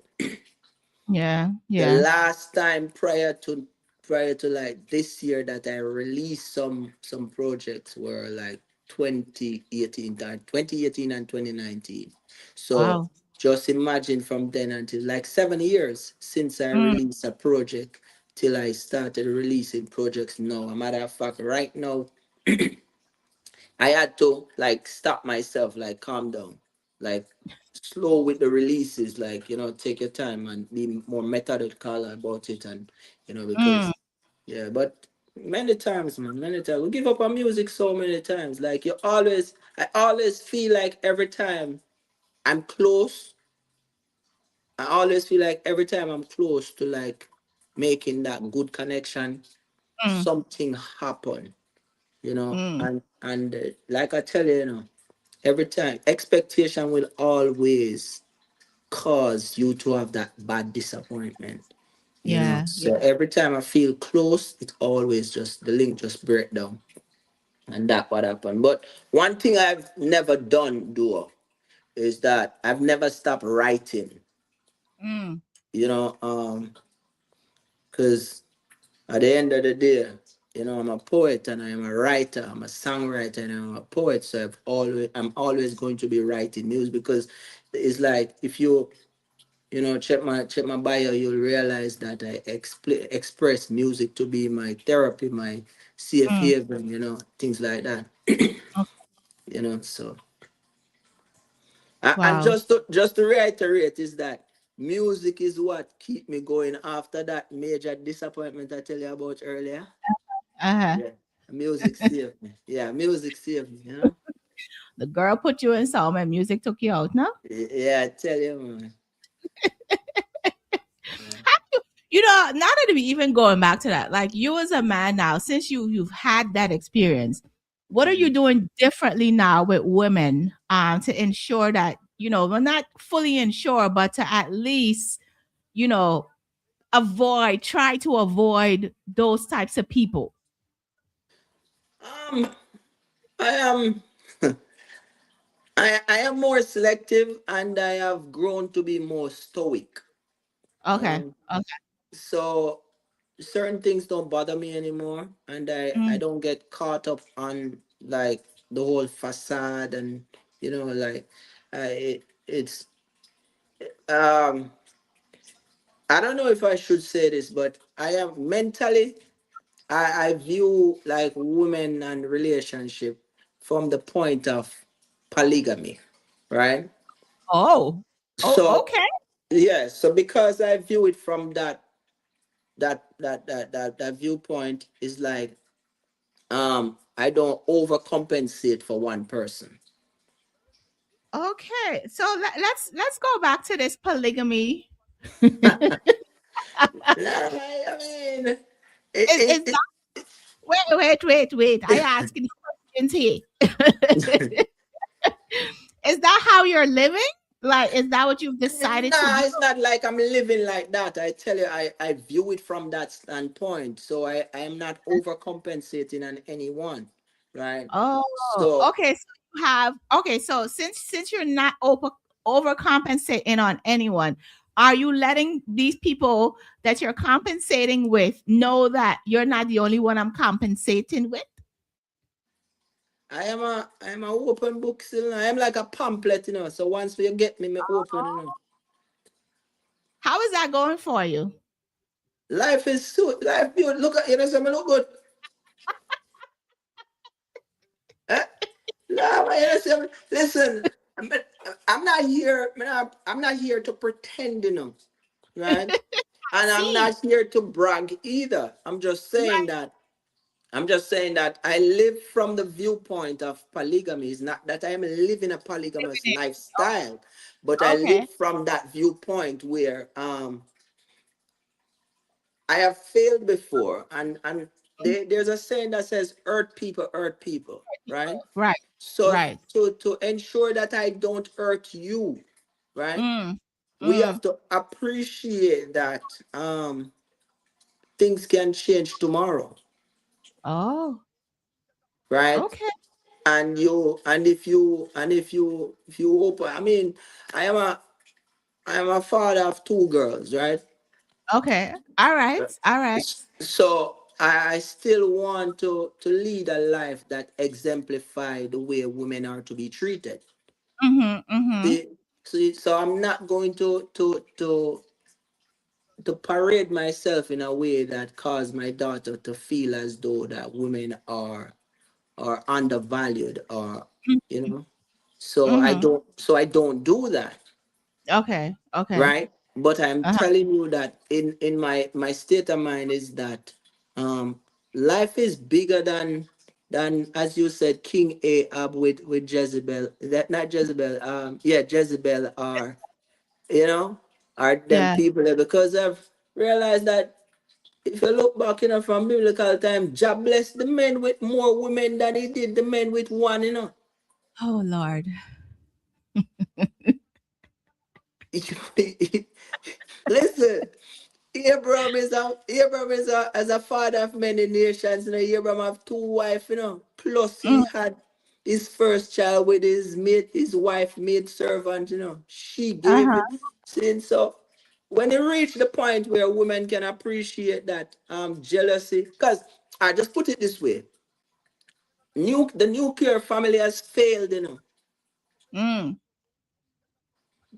yeah. The Yeah. last time prior to like this year that I released some projects were like 2018 and 2019. So Wow. just imagine from then until like 7 years since I Mm, released a project till I started releasing projects now. A matter of fact, right now I had to like stop myself, like calm down, like slow with the releases, like take your time and be more methodical about it, and mm, because yeah, but many times, man, many times we give up on music so many times. Like I always feel like every time I'm close, I always feel like every time I'm close to like making that good connection, mm, something happen, mm. and like I tell you, every time expectation will always cause you to have that bad disappointment. Yeah. Yeah. So every time I feel close, it always just the link just break down, and that what happened. But one thing I've never done, though, is that I've never stopped writing. Mm, Because at the end of the day, I'm a poet and I'm a writer. I'm a songwriter and I'm a poet. So I'm always going to be writing news because it's like if you check my bio, you'll realize that I express music to be my therapy, my safe mm. haven, things like that. Oh, So and wow. just to reiterate is that music is what keep me going after that major disappointment I tell you about earlier. Uh-huh. Yeah. Music saved me. Yeah, music saved me. The girl put you in some and music took you out, no? Yeah, I tell you, man. Yeah. Now that we even going back to that, like you as a man now, since you've had that experience, what are you Mhm. doing differently now with women to ensure that, we're not fully ensure, but to at least, you know, try to avoid those types of people. Um, I am I am more selective and I have grown to be more stoic. Okay. Um, Okay. so certain things don't bother me anymore, and I Mm, don't get caught up on like the whole facade and like it's um I don't know if I should say this, but I am mentally I view like women and relationship from the point of polygamy, right? oh. Oh, So okay. yeah, so because I view it from that viewpoint is like I don't overcompensate for one person. Okay. So let's go back to this polygamy. I mean Is it wait. I asking you questions here. Is that how you're living? Like, is that what you've decided to nah, do? it's not like I'm living like that. I tell you, I view it from that standpoint. So I am not overcompensating on anyone, right? Oh, So okay. So so since you're not overcompensating on anyone, Are you letting these people that you're compensating with know that you're not the only one I'm compensating with? I am a open book still. I am like a pamphlet. So once you get me open. How is that going for you? Life good. Look at me look good. Eh? No, man, listen. I'm, I'm not here. I'm not here to pretend. Right? And I'm See, not here to brag either. I'm just saying right, that. I'm just saying that I live from the viewpoint of polygamy. It's not that I am living a polygamous living lifestyle, but it. I Okay. live from that viewpoint where I have failed before, and there's a saying that says hurt people, right? Right. So Right. to ensure that I don't hurt you, right? Mm. We Mm. have to appreciate that things can change tomorrow, Oh, right? okay. And if you open, I mean, I am a I am a father of two girls, right? Okay. All right. All right. So I still want to lead a life that exemplify the way women are to be treated. Mm-hmm. Mm-hmm. So I'm not going to parade myself in a way that cause my daughter to feel as though that women are undervalued, or you know Mm-hmm. so I don't do that, Okay. Okay. right? But I'm Uh-huh. telling you that in my state of mind is that um life is bigger than, as you said, King Ahab with Jezebel. That not Jezebel, yeah, Jezebel, or you know are them Yeah. people there, because I've realized that if you look back, from biblical time, Jah blessed the men with more women than he did the men with one. Oh Lord. Listen, Abraham is as a father of many nations. Abraham have two wives. Plus Mm. he had his first child with his wife maid servant. She gave Uh-huh. him sin. So when it reached the point where women can appreciate that jealousy, because I just put it this way, the nuclear family has failed. Mm.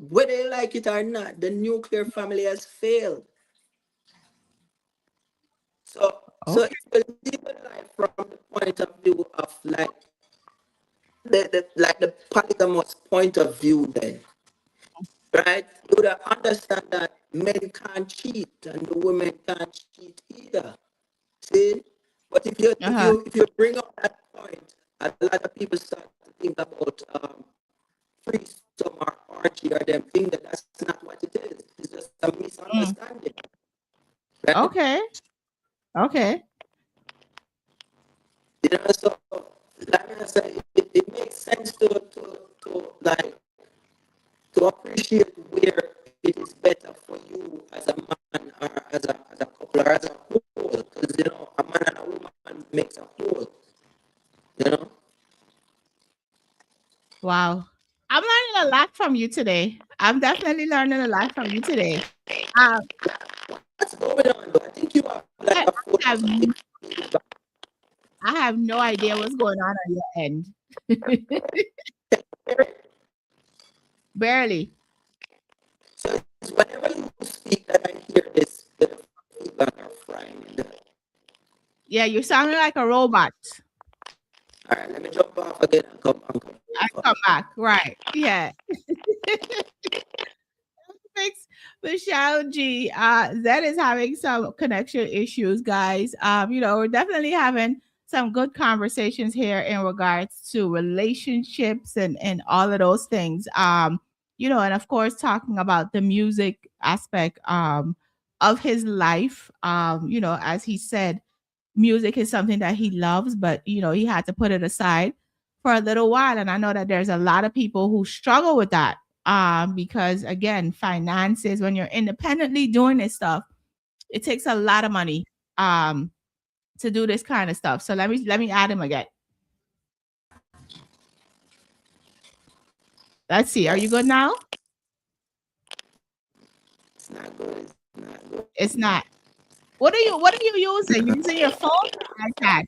Whether you like it or not, the nuclear family has failed. So Okay. if you live a life from the point of view of like the polygamous point of view, then right, you would understand that men can't cheat and the women can't cheat either. See, but Uh-huh. if you bring up that point, a lot of people start to think about threesome or orgy, or them think that that's not what it is. It's just a Mm. misunderstanding, right? Okay. Okay. So like I said, it makes sense to like to appreciate where it is better for you as a man, or as a couple, or as a whole, because a man and a woman makes a whole, you know. Wow. I'm learning a lot from you today. I'm definitely learning a lot from you today. Um, What's going on though? I think you have like I a phone or have something. I have no idea what's going on your end. Barely. So it's whenever you speak that I hear this bit of feedback or frying in there. Yeah, you're sounding like a robot. All right, let me jump off again and come I back. come back. Right. Yeah. Thanks, Michelle G. Zed is having some connection issues, guys. We're definitely having some good conversations here in regards to relationships and all of those things. And of course talking about the music aspect of his life. As he said, music is something that he loves, but he had to put it aside for a little while. And I know that there's a lot of people who struggle with that. Because again, finances, when you're independently doing this stuff, it takes a lot of money to do this kind of stuff. So let me add him again. Let's see. Are you good now? good. It's not good. It's not. What are you using? You using your phone or iPad?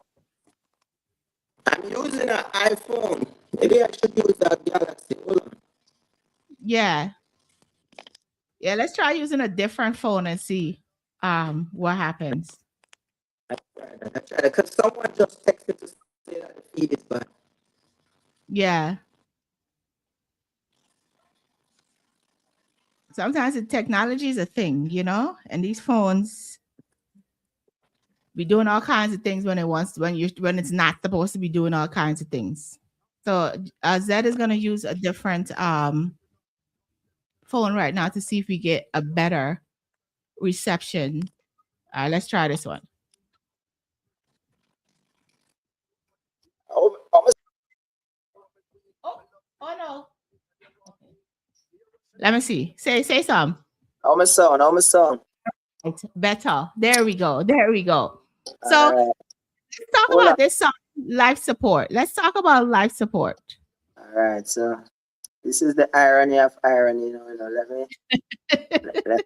I'm using an iPhone. Maybe I should use a Galaxy. Hold on. Yeah. Yeah, let's try using a different phone and see what happens. I tried it because someone just texted to say that the feed is bad. Yeah. Sometimes the technology is a thing, and these phones be doing all kinds of things when it's not supposed to be doing all kinds of things. So Zed is gonna use a different phone right now to see if we get a better reception. Let's try this one. I'm Oh, oh no. Let me see. Say some. a sound. I'm a sound. It's better. There we go. There we go. So Alright. let's talk Hold on. about this song, life support. Let's talk about life support. Alright, so this is the irony of irony, let me let,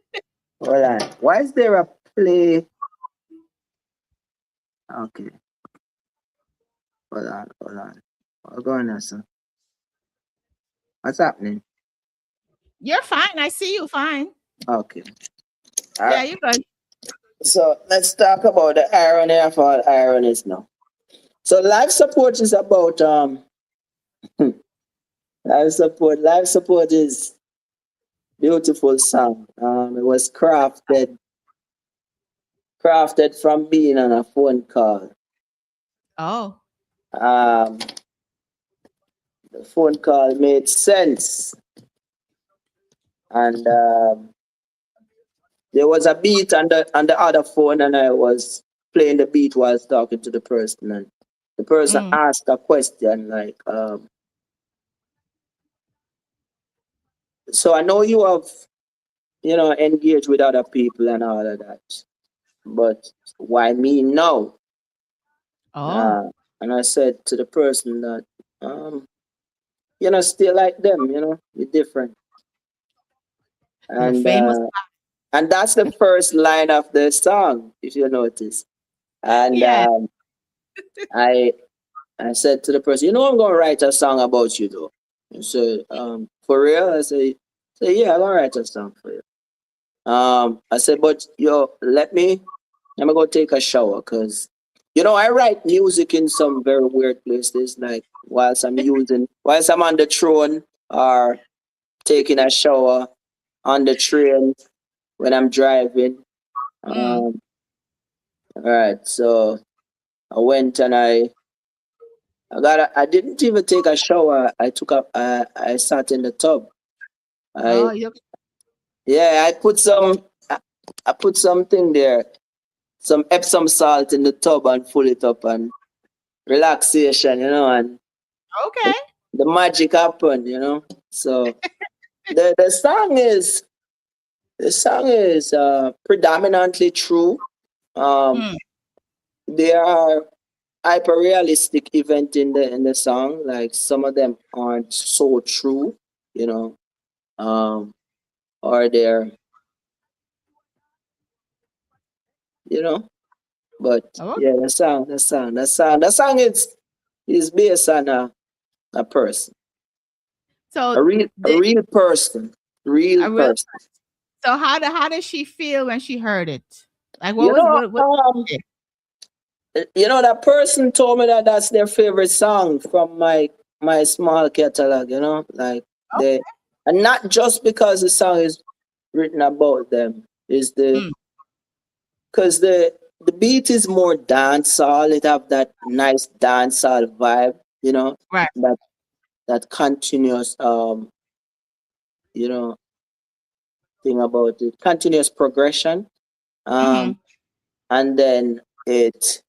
hold on. Why is there a play? Okay, hold on. What's going on, sir? What's happening? You're fine. I see you fine. Okay. Yeah, Alright. you're good. So let's talk about the irony of all ironies now. So life support is about life support. Life support is beautiful song. It was crafted from being on a phone call. Oh. Um, the phone call made sense, and there was a beat on the other phone, and I was playing the beat while I was talking to the person, and the person Mm, asked a question like, "So I know you have, engaged with other people and all of that, but why me now?" oh. Uh, and I said to the person that, still like them, you're different. You're And famous. and that's the first line of the song, if you notice. And Yeah. I I said to the person, I'm gonna write a song about you though. And so for real, say yeah, I'm gonna write a song for you. I said, but let me go take a shower because I write music in some very weird places, like whilst I'm on the throne or taking a shower on the train when I'm driving. Mm. All right, so I went and I didn't even take a shower. I sat in the tub. Oh, I Yeah, I put something there, some Epsom salt in the tub and full it up and relaxation, and the, okay. the magic happened, So the song is predominantly true. Um, Mm. there are hyper realistic event in the song, like some of them aren't so true, you know. Or they're, you know, but Oh, yeah, the song is based on a person, so a the real a real. person. So how does she feel when she heard it? Like what You was know, what? that person told me that that's their favorite song from my small catalog. Like Oh, they, and not just because the song is written about them, is mm, because the beat is more dancehall. It have that nice dancehall vibe. right. That that continuous you know thing about it, continuous progression. Mm-hmm. Um, and then it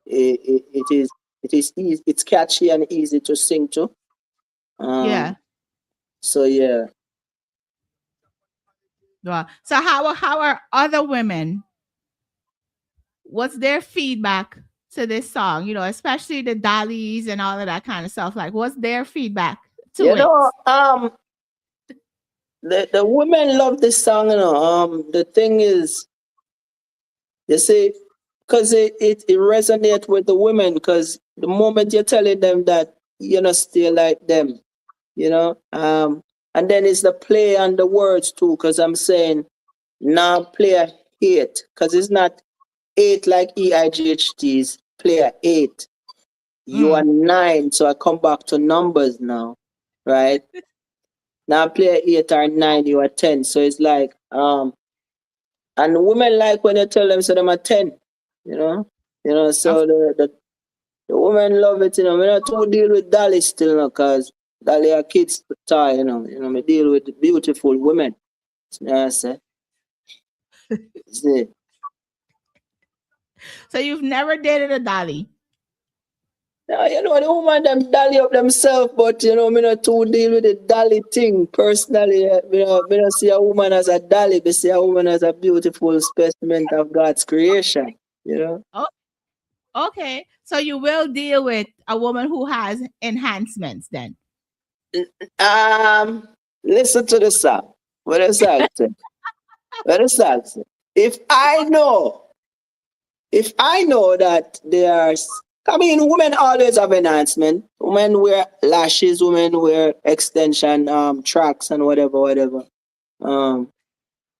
is easy, it's catchy and easy to sing to. Yeah. Um, so yeah, Wow. So how are other women? What's their feedback to this song? Especially the dollies and all of that kind of stuff. Like, what's their feedback to you it? know, the women love this song, you know. The thing is, you see, because it resonates with the women, because the moment you're telling them that you're not still like them, you know, and then it's the play on the words too, because I'm saying now player 8, because it's not 8 like EIGHT's player 8. You are Mm. 9, so I come back to numbers now, right? Now player 8 or 9, you are 10. So it's like, and women like when you tell them so them are 10, you know? Of So the women love it, you know. We not too deal with Dolly still, no, cause Dolly are kids toy, you know. We deal with beautiful women. You know what I say? See. So you've never dated a dolly. Now, the woman them dolly up themselves, but me not too deal with the dolly thing personally. Me not see a woman as a dolly, but see a woman as a beautiful specimen of God's creation. You know. Oh, okay. So you will deal with a woman who has enhancements then. Um, Listen to the song. What the song say? What the song say? If I know, if I know that there's, I mean, women always have enhancement. Women wear lashes, women wear extension tracks and whatever. Um,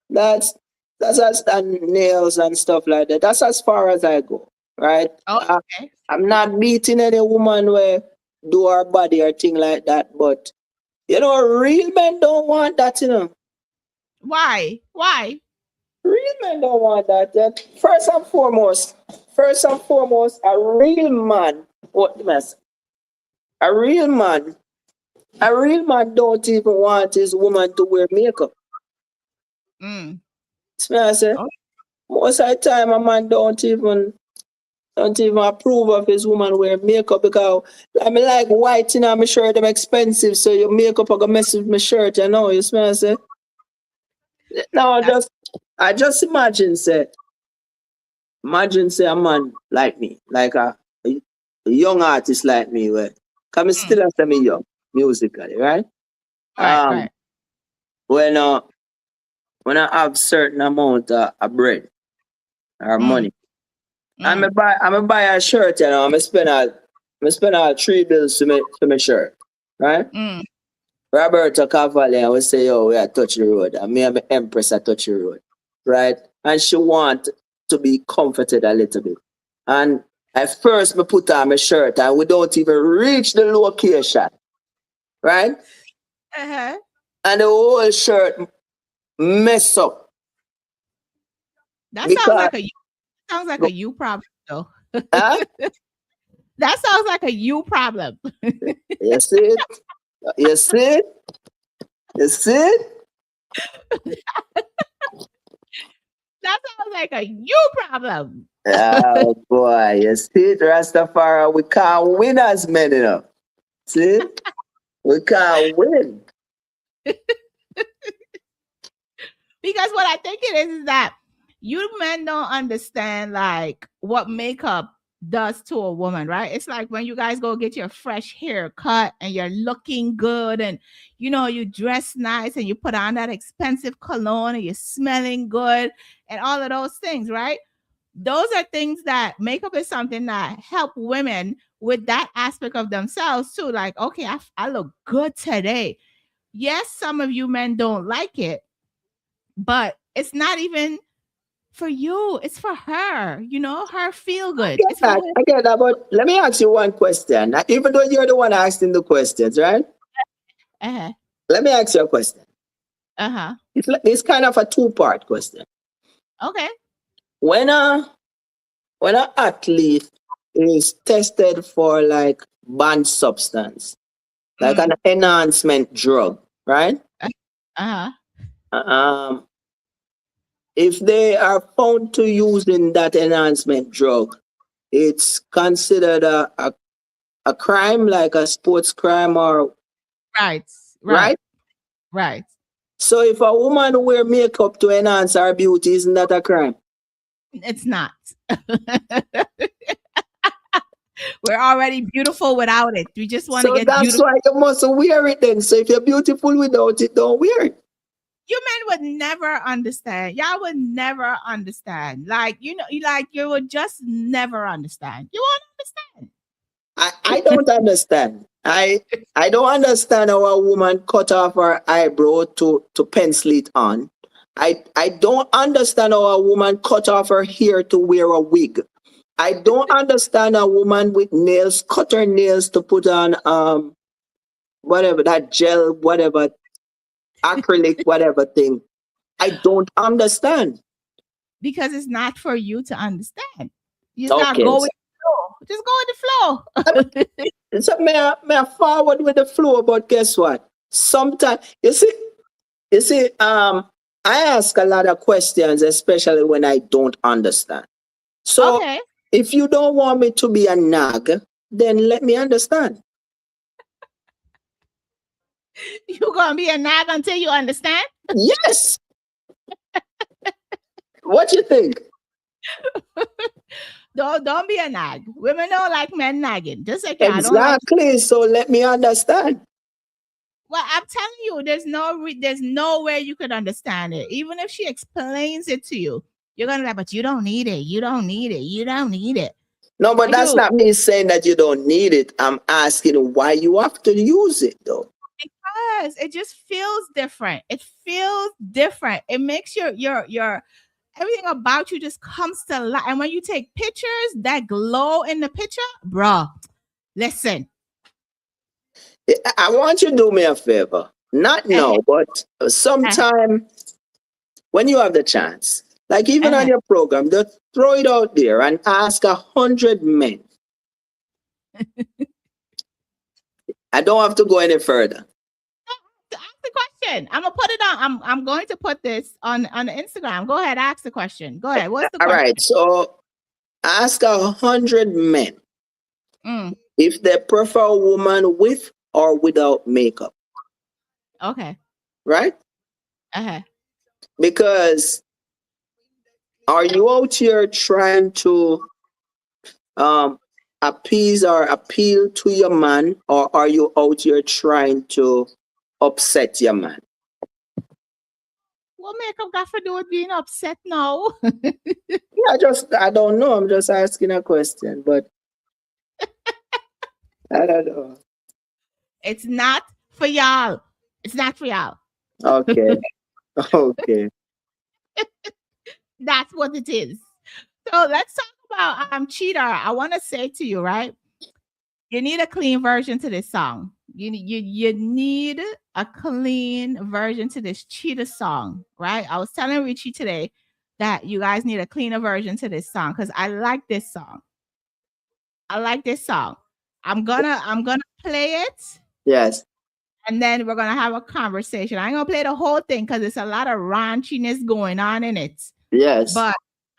that's as and nails and stuff like that. That's as far as I go, right? Oh, okay. I'm not beating any woman where do her body or thing like that, but real men don't want that, Why? Why? Real men don't want that. First and foremost, a real man, what the mess? A real man, a real man don't even want his woman to wear makeup. Mm. See what I say? Oh, Most of the time, a man don't even approve of his woman wearing makeup, because I mean, like white, my shirt them expensive, so your makeup are gonna mess with my shirt, you see what I say? No, that's I just imagine say a man like me, like a young artist like me, where come mm. still after me young musically, right? Right, right. Um, when when I have certain amount of bread or Mm, money, mm, I'm buy a shirt, I'm spend all 3 bills to my shirt, right? mm. Roberto Cavalli, I would say, yo, we are touch the road. And me and my empress are touch the road. Right? And she want to be comforted a little bit. And at first me put on my shirt and we don't even reach the location. Right? Uh-huh. And the whole shirt mess up. That sounds Because like a you problem though. huh? That sounds like a you problem. You see it? You see it? You see it? That sounds like a you problem. Oh boy, you see it, Rastafari, we can't win as many enough. See? We can't win. Because what I think it is that you men don't understand like what makeup does to a woman, right? It's like when you guys go get your fresh haircut and you're looking good and you dress nice and you put on that expensive cologne and you're smelling good and all of those things, right? Those are things that makeup is something that help women with that aspect of themselves too. Like, okay, I look good today. Yes, some of you men don't like it, but it's not even for you. It's for her. Her feel good. It's for her. I get that, but let me ask you one question. Even though you're the one asking the questions, right? Uh-huh. Let me ask you a question. Uh-huh. It's kind of a two-part question. Okay. When an athlete is tested for like banned substance, like Mm. an enhancement drug, right? Uh-huh. Um, if they are found to using that enhancement drug, it's considered a crime, like a sports crime, or Right. Right. right? Right. So if a woman wear makeup to enhance her beauty, isn't that a crime? It's not. We're already beautiful without it. We just want to So get that's beautiful. why you must wear it then. So if you're beautiful without it, don't wear it. You men would never understand. Y'all would never understand. Like, like you would just never understand. You won't understand. I don't understand. I don't understand how a woman cut off her eyebrow to pencil it on. I don't understand how a woman cut off her hair to wear a wig. I don't understand a woman with nails cut her nails to put on whatever that gel, whatever acrylic, whatever thing. I don't understand. Because it's not for you to understand. You just gotta Okay. go with the flow. Just go with the flow. So may I forward with the flow, but guess what? Sometimes you see, I ask a lot of questions, especially when I don't understand. So Okay. if you don't want me to be a nag, then let me understand. You gonna be a nag until you understand? Yes. What you think? Don't be a nag. Women don't like men nagging. Just like I don't like. Exactly. So let me understand. Well, I'm telling you, there's no way you could understand it. Even if she explains it to you, you're gonna be like, but you don't need it. You don't need it. You don't need it. No, but Like, that's dude, not me saying that you don't need it. I'm asking why you have to use it though. because it just feels different. It feels different. It makes your everything about you just comes to life. And when you take pictures, that glow in the picture, bruh. Listen. I want you to do me a favor. Not Uh-huh, now, but uh-huh, sometime when you have the chance. Like even on uh-huh. your program, just throw it out there and ask 100 men. I don't have to go any further. To ask the question. I'm gonna put it on. I'm going to put this on the Instagram. Go ahead, ask the question. Go ahead. What's the All question? right. So ask 100 men Mm, if they prefer a woman with or without makeup, okay. right? Uh-huh. Because are you out here trying to um, appease or appeal to your man, or are you out here trying to upset your man? What makeup got to do with being upset now? Yeah, I don't know. I'm just asking a question, but I don't know. It's not for y'all. It's not for y'all. Okay, okay. That's what it is. So let's talk about cheater. I want to say to you, right? You need a clean version to this song. You need a clean version to this cheetah song, right? I was telling Richie today that you guys need a cleaner version to this song because I like this song. I like this song. I'm gonna play it Yes, and then we're gonna have a conversation. I ain't gonna play the whole thing because there's a lot of raunchiness going on in it. yes. But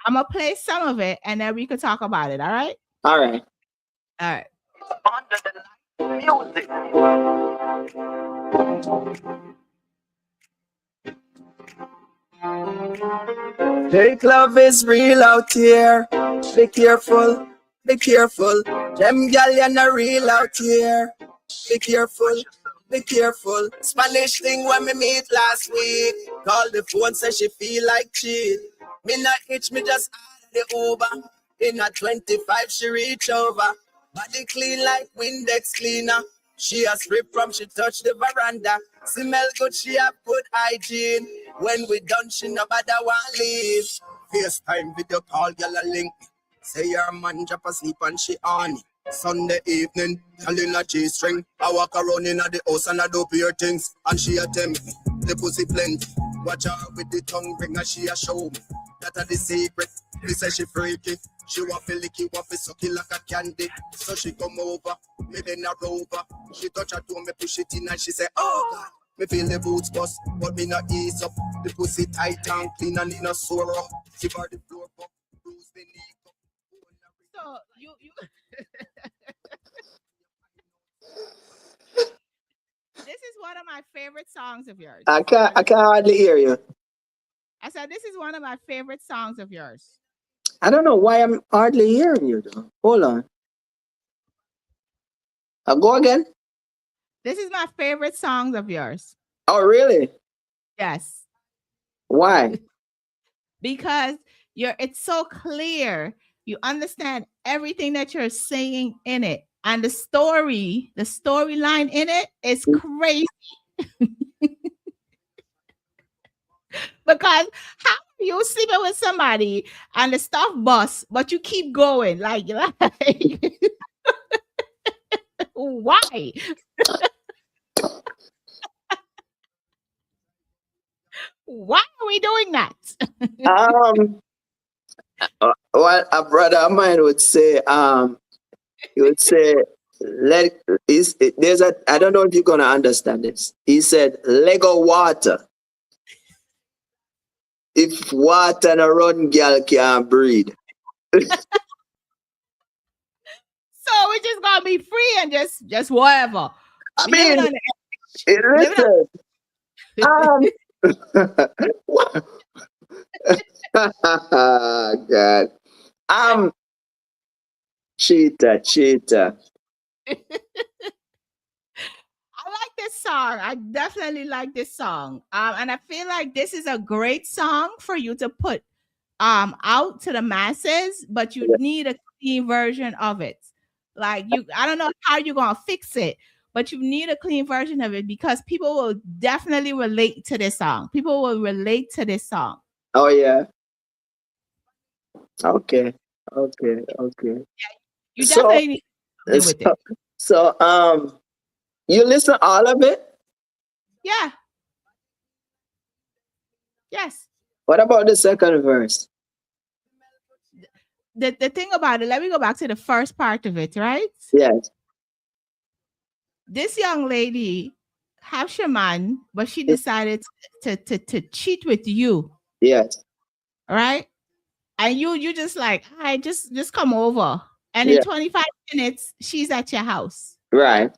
I'm gonna play some of it and then we could talk about it. All right? All right. All right. Fake love is real out here. Be careful, be careful. Them gal you not real out here. Be careful, be careful. Spanish thing when me meet last week. Call the phone, say she feel like cheat. Me not itch, me just add the Uber. In a 25, she reach over. Body clean like Windex cleaner. She a strip from she touch the veranda. Smell good, she have good hygiene. When we done, she nobody want leave. FaceTime video call, girl a link. Say your man drop asleep and she on. Sunday evening, girl in a G-string. I walk around in the house and I do pure things. And she attempt the pussy plenty. Watch her with the tongue ring and she a show me. That are the secret. Me say she freaky. She want to lick it, want to suck it like a candy. So she come over, me then a rover. She touch her toe, me push it in and she say, oh God. Me feel the boots bust, but me not ease up. The pussy tight and clean and in a sore up. Give her the floor pop, bruise the knee up. So you this is one of my favorite songs of yours. I can't hardly hear you. I said this is one of my favorite songs of yours. I don't know why I'm hardly hearing you though. Hold on. I'll go again. This is my favorite songs of yours. Oh really? Yes. Why? because it's so clear. You understand everything that you're saying in it. And the storyline in it is crazy. Because how are you sleeping with somebody and the stuff bust, but you keep going? Like why? Why are we doing that? Um, what a brother of mine would say, he would say, let is there's a I don't know if you're gonna understand this. He said, Lego water. If water no run, girl can't breathe. So we're just gonna be free and just whatever. I Living mean, on the living on listen, um, God, um, cheater. I like this song. I definitely like this song. And I feel like this is a great song for you to put out to the masses, but you Yeah. need a clean version of it. Like I don't know how you're gonna fix it, but you need a clean version of it because people will definitely relate to this song. People will relate to this song. Oh yeah. Okay. Okay. You So, definitely need something with so, it. you listen all of it. Yeah. Yes. What about the second verse? The thing about it, let me go back to the first part of it, right? Yes. This young lady have shaman, but she decided to cheat with you, Yes. right? And you just like, I just come over. And in Yeah. 25 minutes, she's at your house. Right.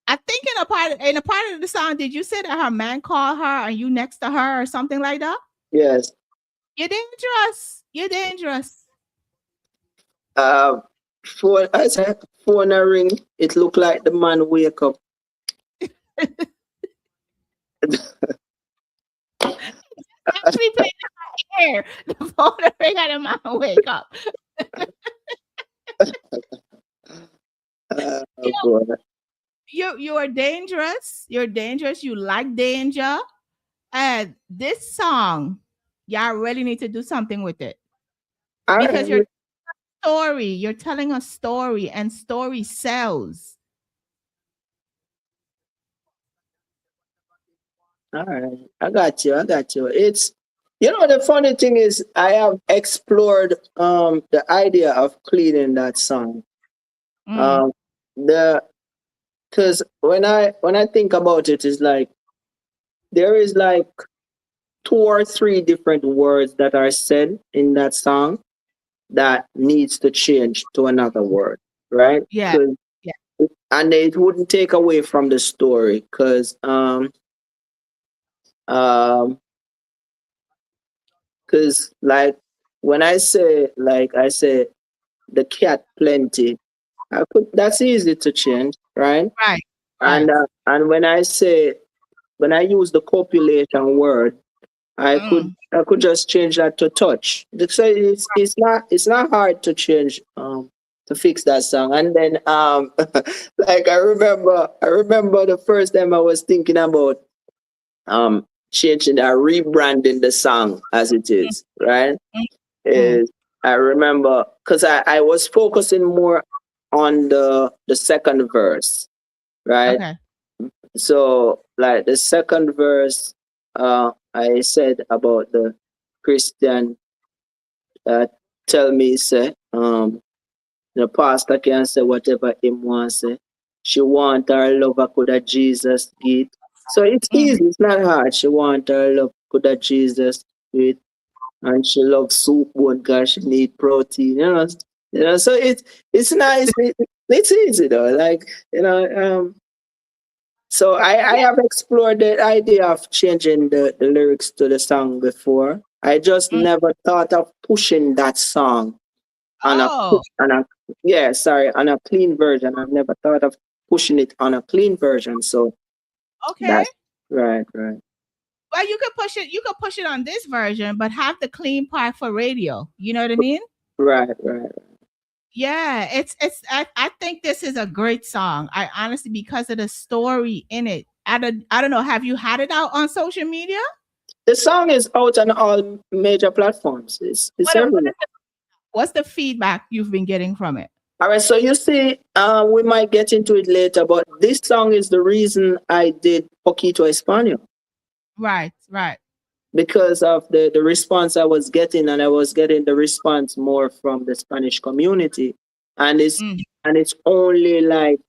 I think in a part of the song, did you say that her man called her and you next to her or something like that? Yes. You're dangerous. You're dangerous. Um, phone. I said phone a ring. It looked like the man wake up. Actually playing in my ear. The phone ring and the man wake up. You know, Boy. you are dangerous. You're dangerous. You like danger. And this song, y'all really need to do something with it All because right. you're telling a story, and story sells. All right. I got you. It's the funny thing is I have explored the idea of cleaning that song. Mm, Um the because when I think about it, it's like there is like two or three different words that are said in that song that needs to change to another word, right? yeah, 'Cause- yeah. and it wouldn't take away from the story because um like when I say the cat plenty, I could that's easy to change, right? Right, And right. when I use the copulation word, Mm, I could just change that to touch. So it's not hard to change to fix that song. And then like I remember the first time I was thinking about changing rebranding the song as it mm, is, right? mm, mm. Is I remember because I was focusing more on the second verse, right? Okay. So like the second verse, I said about the Christian tell me say the pastor can say whatever him want say. She want her lover could have Jesus give. So it's Mm. easy, it's not hard. She want her love could have Jesus with, and she loves soup one because she need protein, so it's nice. It's easy though. Like, so I Yeah. have explored the idea of changing the lyrics to the song before. I just Mm. never thought of pushing that song on a Oh, on a yeah, sorry, on a clean version. I've never thought of pushing it on a clean version. So okay. that's right. Well, you could push it. You could push it on this version, but have the clean part for radio. You know what I mean? Right, right. Yeah, it's. I think this is a great song. I honestly, because of the story in it. I don't know. Have you had it out on social media? The song is out on all major platforms. It's What everywhere. what's the feedback you've been getting from it? All right, so you see, we might get into it later, but this song is the reason I did Poquito Espanol Right, right. because of the response I was getting, and I was getting the response more from the Spanish community, and Mm, it's only like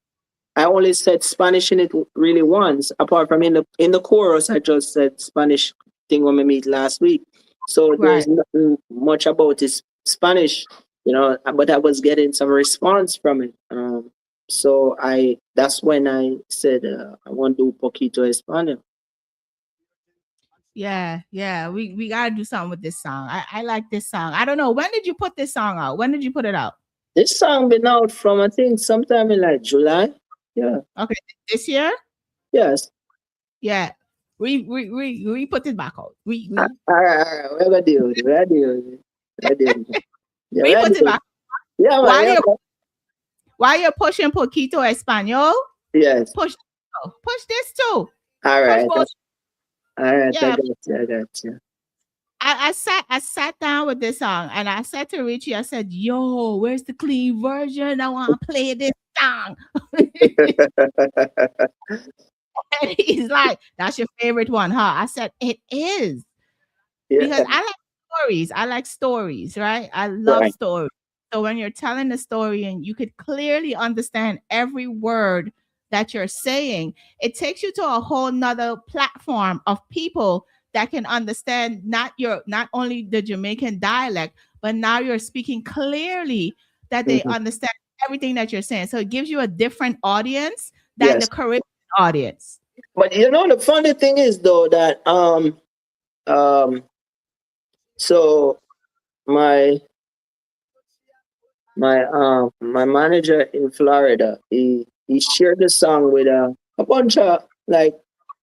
I only said Spanish in it really once, apart from in the chorus I just said Spanish thing when we meet last week. So there's right. nothing much about this Spanish, but I was getting some response from it. So that's when I said I want to do poquito Espanol. Yeah, yeah. We gotta do something with this song. I like this song. I don't know. When did you put this song out? When did you put it out? This song been out from I think sometime in like July. Yeah. Okay, this year? Yes. Yeah. We put it back out. All right. We're gonna do it. We're gonna do it. We're gonna do it. Yeah, We we're gonna put it do it. back. Yeah, man. While Yeah, you're man. while you're pushing Poquito Espanol, Yes. push this too. All Push right. both. All right. I Yeah. got you. I got you. I sat down with this song and I said to Richie, I said, yo, where's the clean version? I want to play this song. And he's like, that's your favorite one, huh? I said, it is. Yeah. Because I like stories. I like stories, right? I love Right. stories. So when you're telling the story and you could clearly understand every word that you're saying, it takes you to a whole nother platform of people that can understand not only the Jamaican dialect, but now you're speaking clearly that they Mhm. understand everything that you're saying. So it gives you a different audience than the Yes. Caribbean audience. But the funny thing is though that um so my my manager in Florida, he shared the song with a bunch of like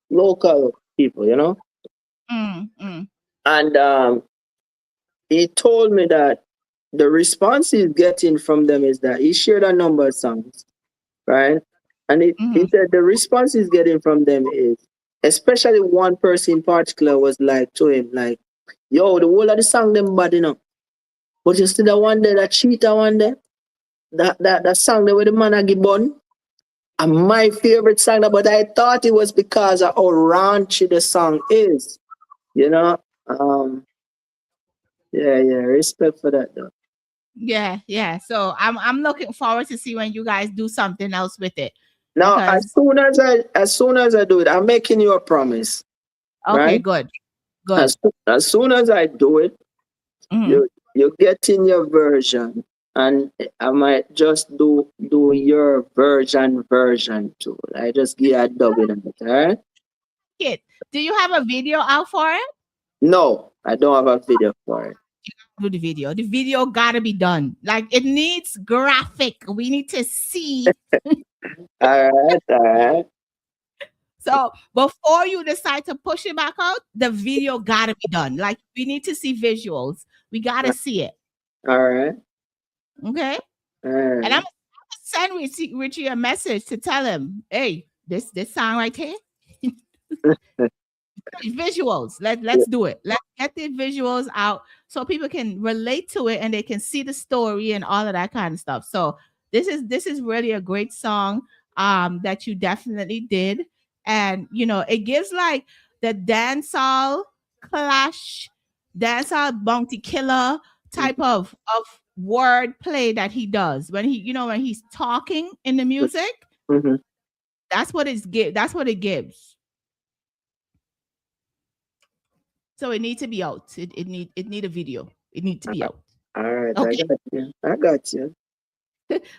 local people, Mm, mm, and he told me that the response he's getting from them is that he shared a number of songs, right? And he mhm. said the response he's getting from them is, especially one person in particular was like to him, like, yo, the whole of the song them bad, But you see the one there, that cheetah one there, that song there with the man a give bun. And my favorite song, but I thought it was because of how raunchy the song is, you know. Um, yeah, respect for that though. Yeah, yeah. So I'm looking forward to see when you guys do something else with it. Now, Because as soon as I do it, I'm making you a promise, okay, right? good. Good. As soon as I do it, Mhm. you get in your version, and I might just do your version too. I just give you a dub in it, all right? Kid, do you have a video out for it? No, I don't have a video for it. Do the video. The video gotta be done. Like it needs graphic. We need to see. All right. So before you decide to push it back out, the video gotta be done. Like we need to see visuals. We gotta see it. All right. Okay. All And I'm right. gonna send Richie a message to tell him, hey, this song right here. Visuals. Let's do it. Let's get the visuals out so people can relate to it and they can see the story and all of that kind of stuff. So this is really a great song that you definitely did. And it gives like the dancehall clash, dancehall bounty killer type of word play that he does when when he's talking in the music. Mm-hmm. That's what it gives. So it needs to be out. It need a video. It needs to be out. All right. I Okay. got you. I got you.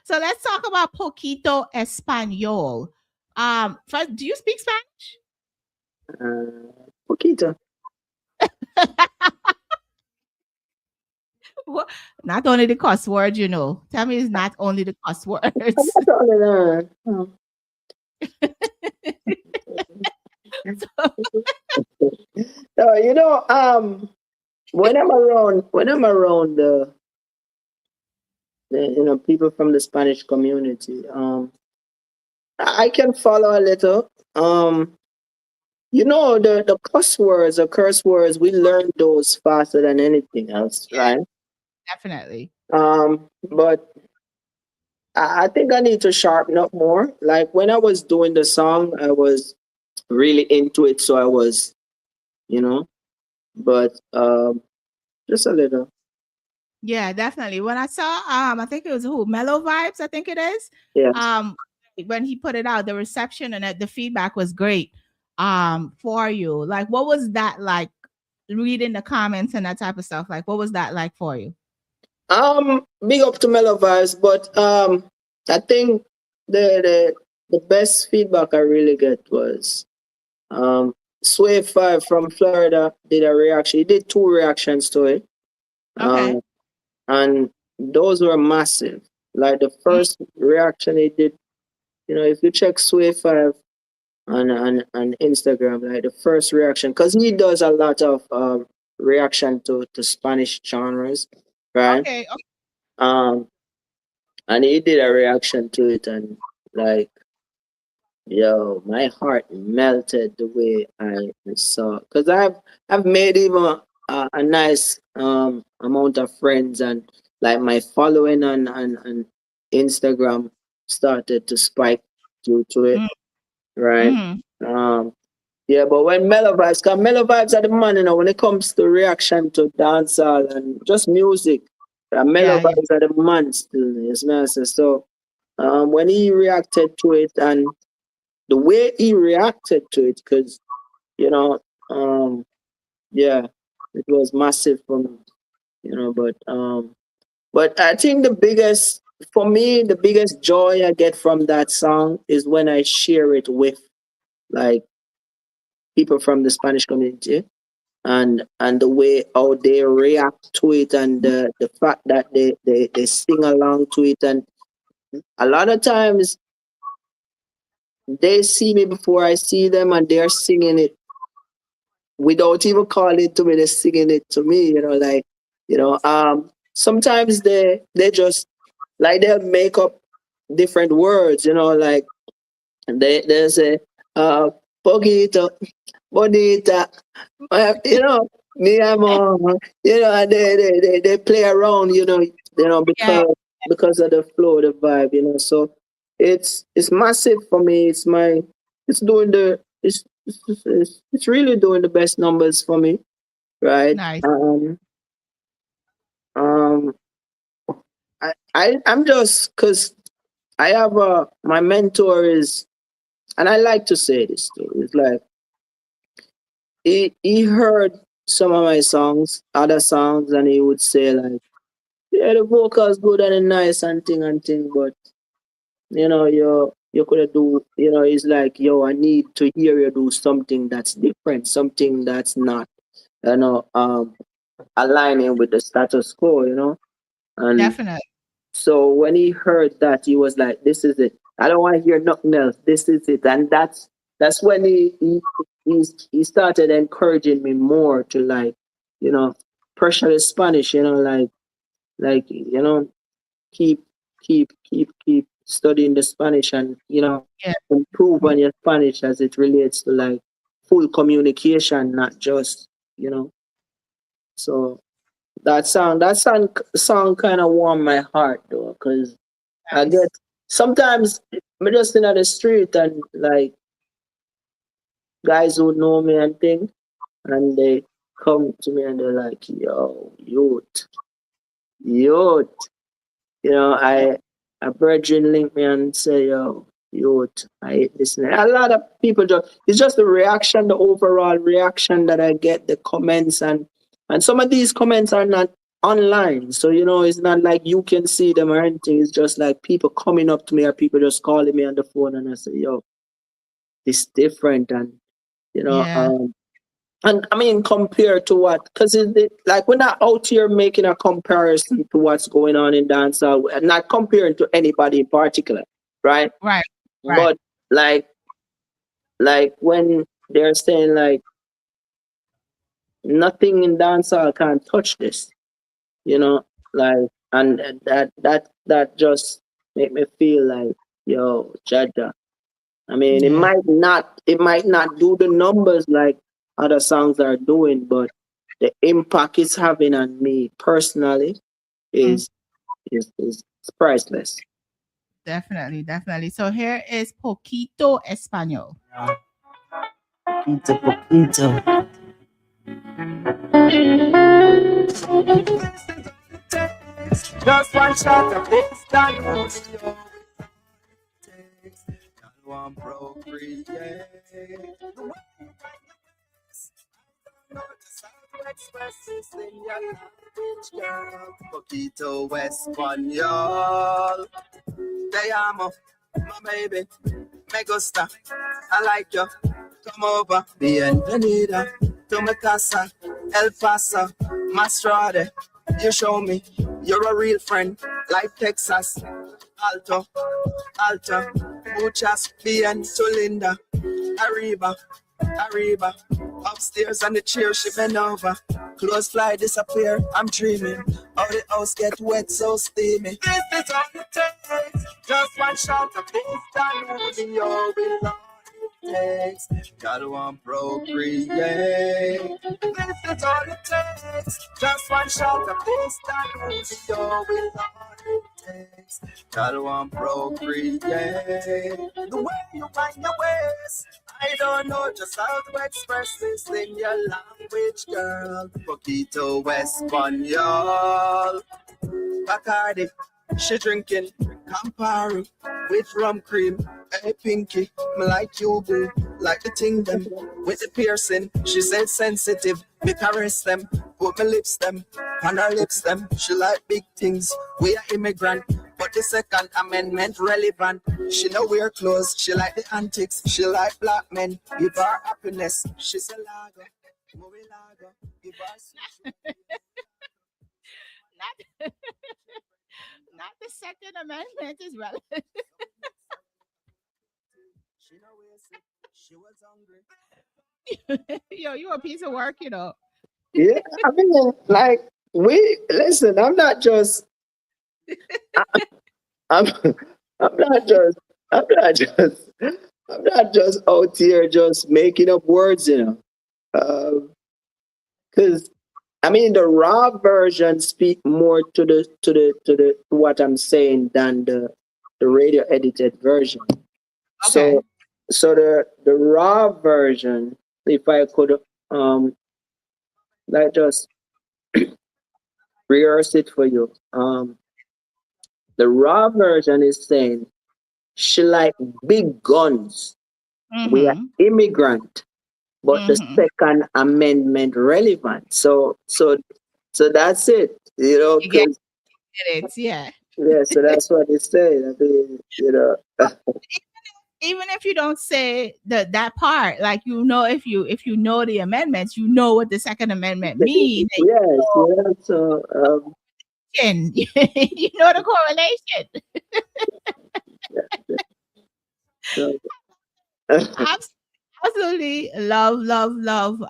So let's talk about Poquito Espanol. First, do you speak Spanish? Poquito. What? Not only the cuss words, Tell me it's not only the cuss words. That's all I know. Oh. No, when I'm around the people from the Spanish community, I can follow a little. The cuss words or curse words, we learn those faster than anything else, Yeah, right? definitely. But I think I need to sharpen up more. Like when I was doing the song, I was really into it, so I was, you know, but just a little. Yeah, definitely. When I saw I think it was who? Mellow Vibes, I think it is. Yes. Um when he put it out, the reception and the feedback was great for you. Like what was that like reading the comments and that type of stuff? Like what was that like for you? Big up to Mellow Vibes, but I think the best feedback I really get was Sway Five from Florida did a reaction. He did two reactions to it, Okay. um, and those were massive. Like the Mm, first reaction he did, if you check Sway Five on Instagram, like the first reaction, because he does a lot of reaction to Spanish genres, right? okay. Okay. Um, and he did a reaction to it, and like, yo, my heart melted the way I saw, because I've made even a nice amount of friends, and like my following on Instagram started to spike due to it, Mm, right? mhm. Um, yeah, but when Mellow Vibes are the man, when it comes to reaction to dancehall and just music, Mellow Yeah, yeah. Vibes are the man still, yes, man. So when he reacted to it and the way he reacted to it, because, you know, um, yeah, it was massive for me, but I think for me, the biggest joy I get from that song is when I share it with like people from the Spanish community, and the way how they react to it, and the fact that they sing along to it, and a lot of times they see me before I see them, and they're singing it without even calling it to me. They're singing it to me, sometimes they just like they'll make up different words, like they say poquito bonita. You know, me, and they play around, Yeah, because of the flow, the vibe, So it's massive for me. It's doing it's really doing the best numbers for me, right? nice. Um, I'm just because I have my mentor is, and I like to say this too. It's like he heard some of my songs, other songs, and he would say like, yeah, the vocals good and nice and thing, but you could do, it's like, yo, I need to hear you do something that's different, something that's not, aligning with the status quo, and Definitely. so when he heard that, he was like, "This is it. I don't want to hear nothing else. This is it." And that's when he started encouraging me more to like, you know, pressure the Spanish. Like keep keep studying the Spanish, and Yeah. improve on your Spanish as it relates to like full communication, not just you know. So that song kind of warmed my heart though, because I get Nice. sometimes I'm just in the street, and like guys who know me and things, and they come to me and they're like, "Yo, youth," I a brethren link me and say, "Yo, youth, I hate this." And a lot of people it's just the reaction, the overall reaction that I get, the comments, and some of these comments are not online, so it's not like you can see them or anything. It's just like people coming up to me, or people just calling me on the phone, and I say, "Yo, it's different," and you know, Yeah. um, and I mean, compared to what? Because like we're not out here making a comparison to what's going on in dancehall, and not comparing to anybody in particular, right? Right. Right. But like when they're saying like, nothing in dancehall can touch this. You know, like, and that just make me feel like, yo, Jaja. I mean, Yeah. it might not do the numbers like other songs are doing, but the impact it's having on me personally Mm, is is priceless. definitely, definitely. So here is Poquito Espanol. Poquito, poquito. Just one shot of this done. Girl want procreate. The way you find your ways, know just how to express this in your language, girl. Poquito Espanol. Te amo, my baby. Me gusta. I like you. Come over. Bienvenida to my casa. El Paso. Mastrade. You show me you're a real friend. Like Texas. Alto. Alta. Muchas bien to Linda. Arriba. Arriba. Upstairs on the chair, she bend over. Clothes fly, disappear. I'm dreaming. How the house get wet, so steamy. This is all it takes. Just one shot of this done. Losing your belong takes. Gotta want procreate. This is all it takes. Just one shot of this done. Losing your belong takes. Gotta want procreate. The way you find your ways. I don't know just how to express this in your language, girl. Poquito Espanol. Bacardi, she drinking Campari with rum cream. Hey Pinky, me like you boo, like the thing them with the piercing. She said sensitive, me caress them, put my lips them, on her lips them. She like big things, we are immigrant, but the Second Amendment relevant. She know wear clothes, she like the antics, she like black men, give her happiness. She's a lager, movie lager, give her sweet. Not, not the Second Amendment is relevant. She know we're sick, she was hungry. Yo, you a piece of work, you know. Yeah, I mean, like, we listen. I'm I'm not just I'm not just I'm not just out here just making up words, you know. Because I mean, the raw version speak more to what I'm saying than the radio edited version. Okay. So the raw version, if I could um like just rehearse it for you. The raw version is saying she like big guns. We are Mm-hmm. immigrant, but the Mm-hmm. Second Amendment relevant. So that's it. You know, You get because it, yeah. yeah, so that's what they say. I mean, you know, Even if you don't say that part, like if you know the amendments, you know what the Second Amendment means. yes, yeah. So And you know the correlation. so Abs- Absolutely love, love, love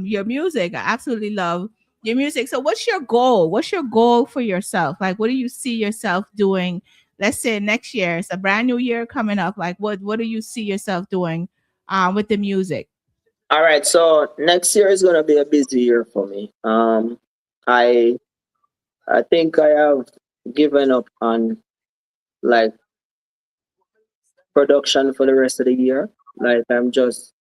your music. I absolutely love your music. So what's your goal? What's your goal for yourself? Like what do you see yourself doing? Let's say next year, it's a brand new year coming up. Like what do you see yourself doing with the music? all right. So next year is gonna be a busy year for me. I I think I have given up on like production for the rest of the year. Like I'm just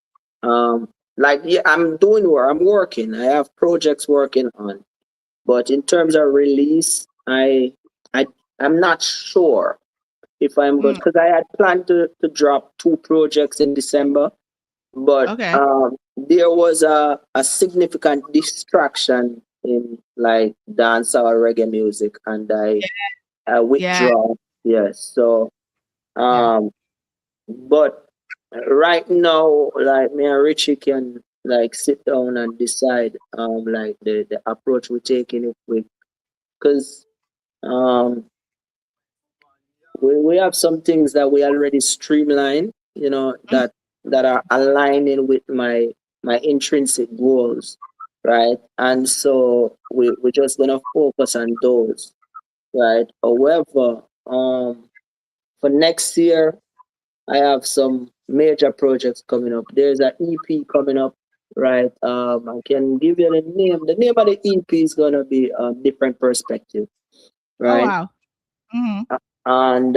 like yeah, I'm doing work. I'm working. I have projects working on. But in terms of release, I I'm not sure if I'm good Mm, because I had planned to drop two projects in December, but okay. there was a significant distraction in like dancehall reggae music, and I Yeah. withdraw. Yes, so Yeah. um, but right now, like me and Richie can like sit down and decide like the approach we're taking it with, because um we have some things that we already streamlined, you know, Mm, that are aligning with my intrinsic goals. right? And so we're just gonna focus on those, right? However, for next year, I have some major projects coming up. There's an EP coming up, right? I can give you the name. The name of the EP is gonna be Different Perspective, Oh right? wow. Hmm. And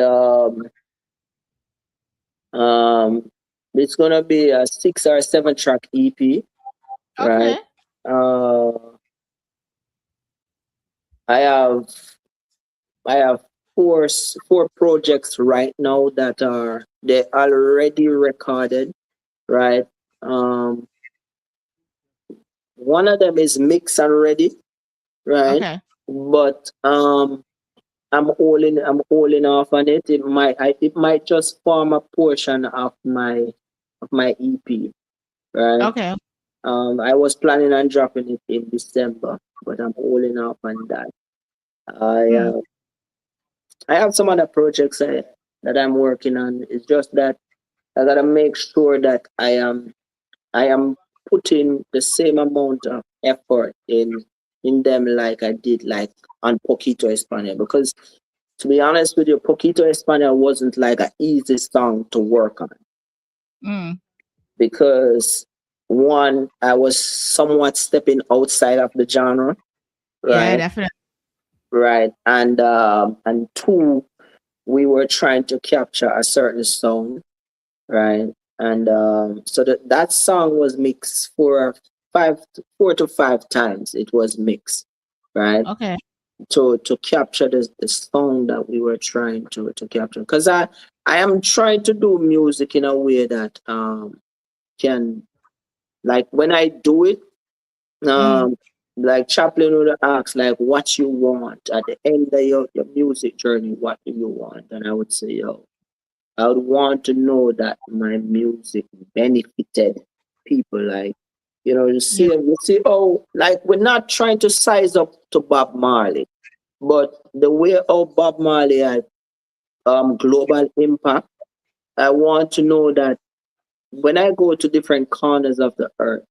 um, it's gonna be a 6 or 7 track EP, right? Okay. Uh, I have I have four projects right now that are they already recorded, right? Um, one of them is mixed and ready, right? Okay. But I'm holding off on it. It might just form a portion of my EP, right? Okay. I was planning on dropping it in December, but I'm holding off on that. I Mm. uh, I have some other projects that I'm working on. It's just that I gotta make sure that I am putting the same amount of effort in them like I did like on Poquito España, because to be honest with you, Poquito España wasn't like an easy song to work on, Mm. because one, I was somewhat stepping outside of the genre, Yeah, right? definitely. Right. And two, we were trying to capture a certain sound, right? And so that song was mixed 4 to 5 times. It was mixed, right? Okay. To capture the sound that we were trying to capture. Because I am trying to do music in a way that can, like, when I do it, Mm. um like Chaplin would ask, like, what you want at the end of your music journey, what do you want? And I would say, yo, I would want to know that my music benefited people. Like, Yeah. you see, oh, like, we're not trying to size up to Bob Marley, but the way how Bob Marley had global impact, I want to know that when I go to different corners of the earth,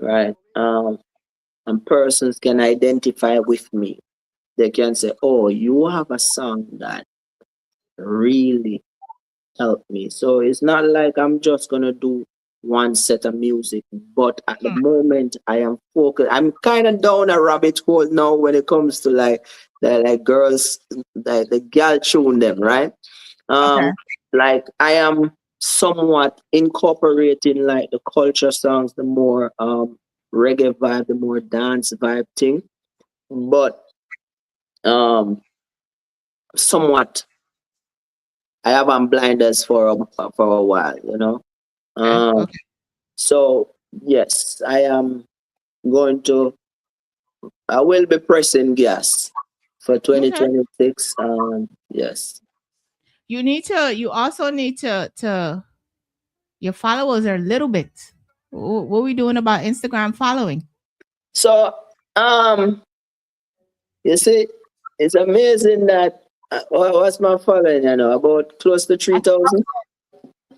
right, and persons can identify with me. They can say, oh, you have a song that really help me. So it's not like I'm just gonna do one set of music, but at the Mm. moment I am focused. I'm kind of down a rabbit hole now when it comes to like the like girls, the girl tune them, right? Okay. Like, I am somewhat incorporating like the culture songs, the more reggae vibe, the more dance vibe thing, but um somewhat I have on blinders for a while, Okay. Um, Okay. so yes, I am going to. I will be pressing gas for Okay. 2026. Yes. You also need to your followers are a little bit. What we doing about Instagram following? So you see, it's amazing that what's my following? About close to I, 3,000.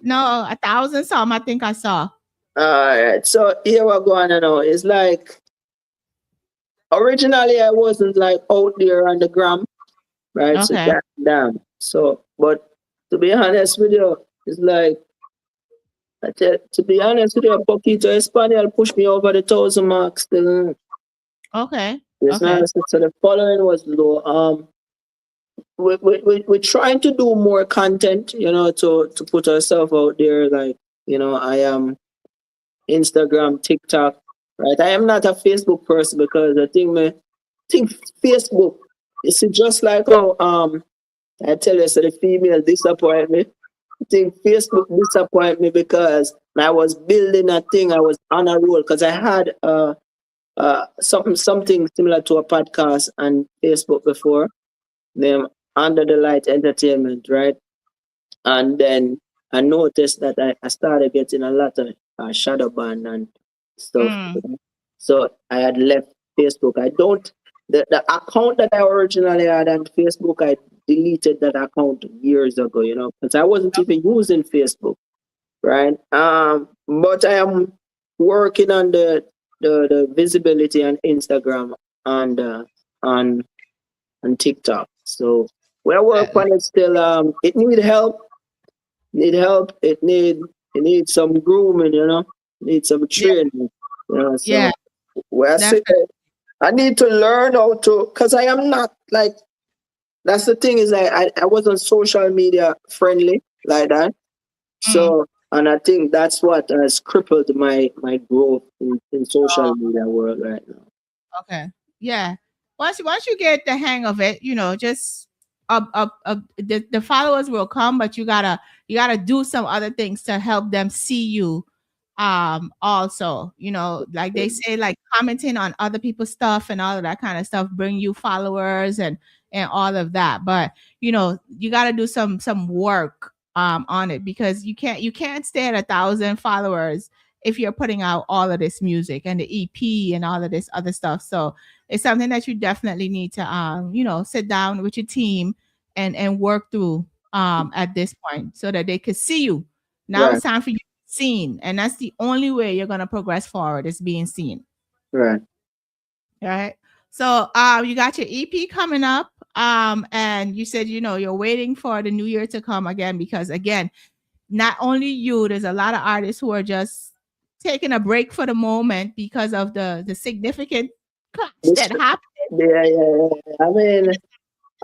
no, 1,000 some I think I saw. All right. So here we're going. It's like originally I wasn't like out there on the gram, right? So Okay. that damn. So, but to be honest with you, it's like, to be honest with you, Poquito Espanol pushed me over the 1,000 mark still. Okay. It's not, Okay. so the following was low. We're trying to do more content, to put ourselves out there. Like, I am Instagram, TikTok, right? I am not a Facebook person because I think Facebook, it's just like, oh, I tell you, so the female disappoint me. I think Facebook disappointed me because I was building a thing. I was on a roll because I had something similar to a podcast on Facebook before, named Under the Light Entertainment, right? And then I noticed that I started getting a lot of shadow ban and stuff. Mm. So I had left Facebook. I don't the account that I originally had on Facebook, I deleted that account years ago, because I wasn't even using Facebook, right? But I am working on the visibility on Instagram and on on TikTok. So we're working Definitely. on it still. It need help. Need help. It need some grooming. Need some Yeah, training. yeah, So we're still. definitely. I need to learn how to, because I am not like, that's the thing is I wasn't social media friendly like that. Mm. So, and I think that's what has crippled my growth in social media world right now. Okay. Yeah. Once you get the hang of it, just the followers will come, but you gotta do some other things to help them see you. Also, like they say, like commenting on other people's stuff and all of that kind of stuff bring you followers and all of that. But you gotta do some work on it because you can't stay at 1,000 followers if you're putting out all of this music and the EP and all of this other stuff. So it's something that you definitely need to sit down with your team and work through at this point so that they could see you. Now Right, it's time for you to be seen. And that's the only way you're gonna progress forward is being seen. right. All right. So you got your EP coming up. And you said you're waiting for the new year to come again because again, not only you, there's a lot of artists who are just taking a break for the moment because of the significant clash This, that happened. yeah, yeah, yeah. I mean, and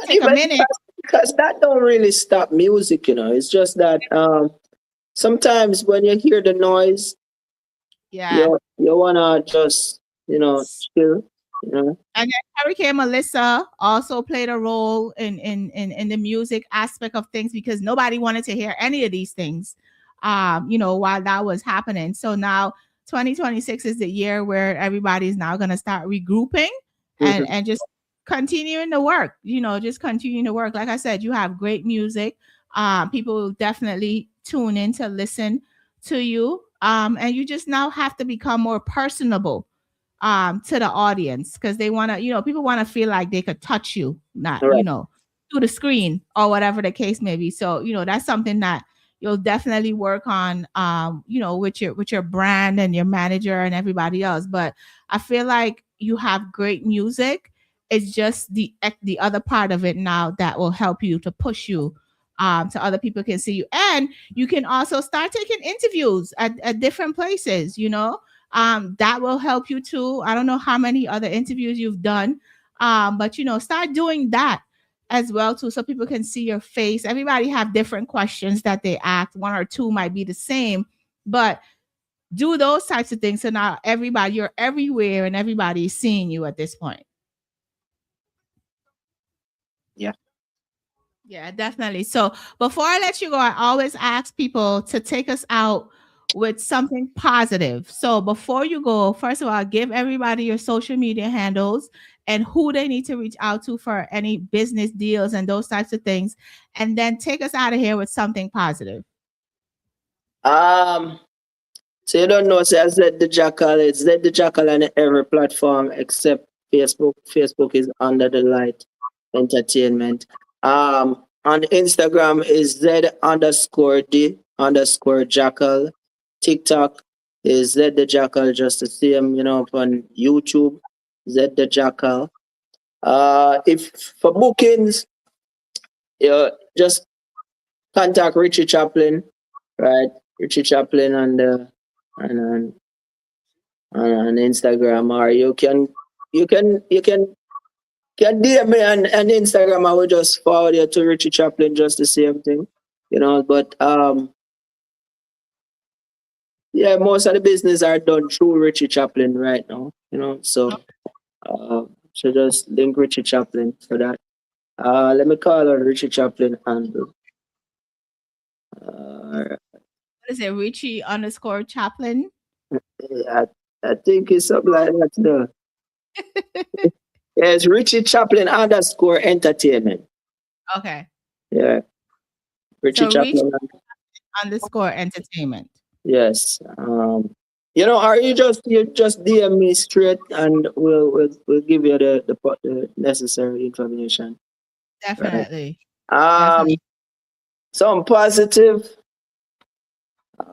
Take a even minute. because that don't really stop music. It's just that sometimes when you hear the noise, Yeah. you wanna just chill. You know, And then Hurricane Melissa also played a role in the music aspect of things because nobody wanted to hear any of these things, while that was happening. So now 2026 is the year where everybody's now going to start regrouping and Mhm. and just continuing to work. Just continuing to work. Like I said, you have great music. People will definitely tune in to listen to you. And you just now have to become more personable to the audience because they want to people want to feel like they could touch you, not All right, through the screen or whatever the case may be. So that's something that you'll definitely work on with your brand and your manager and everybody else. But I feel like you have great music. It's just the other part of it now that will help you to push you so other people can see you, and you can also start taking interviews at different places. That will help you too. I don't know how many other interviews you've done, but start doing that as well too, so people can see your face. Everybody have different questions that they ask. One or two might be the same, but do those types of things. So now you're everywhere, and everybody is seeing you at this point. yeah. Yeah, definitely. So before I let you go, I always ask people to take us out with something positive. So before you go, first of all, give everybody your social media handles and who they need to reach out to for any business deals and those types of things. And then take us out of here with something positive. Um. So you don't know, say I Zed the Jackal. It's Zed the Jackal on every platform except Facebook. Facebook is under the light entertainment. On Instagram is Z_D_Jackal. TikTok is Zed the Jackal, just the same, on YouTube, Zed the Jackal. If for bookings, just contact Richie Chaplin, right? Richie Chaplin on on Instagram, or you can DM me on Instagram. I will just forward you to Richie Chaplin, just the same thing, But yeah, most of the business are done through Richie Chaplin right now, so just link Richie Chaplin for that. Let me call on Richie Chaplin and uh, What is it? Richie underscore Chaplin. I, I think it's something like that. No. Yeah, it's Richie Chaplin _entertainment. Okay. Yeah, Richie So Richie Chaplin. underscore entertainment. Yes. Or you just DM me straight, and we'll give you the necessary information. Right. Definitely. Um. Definitely. Some positive.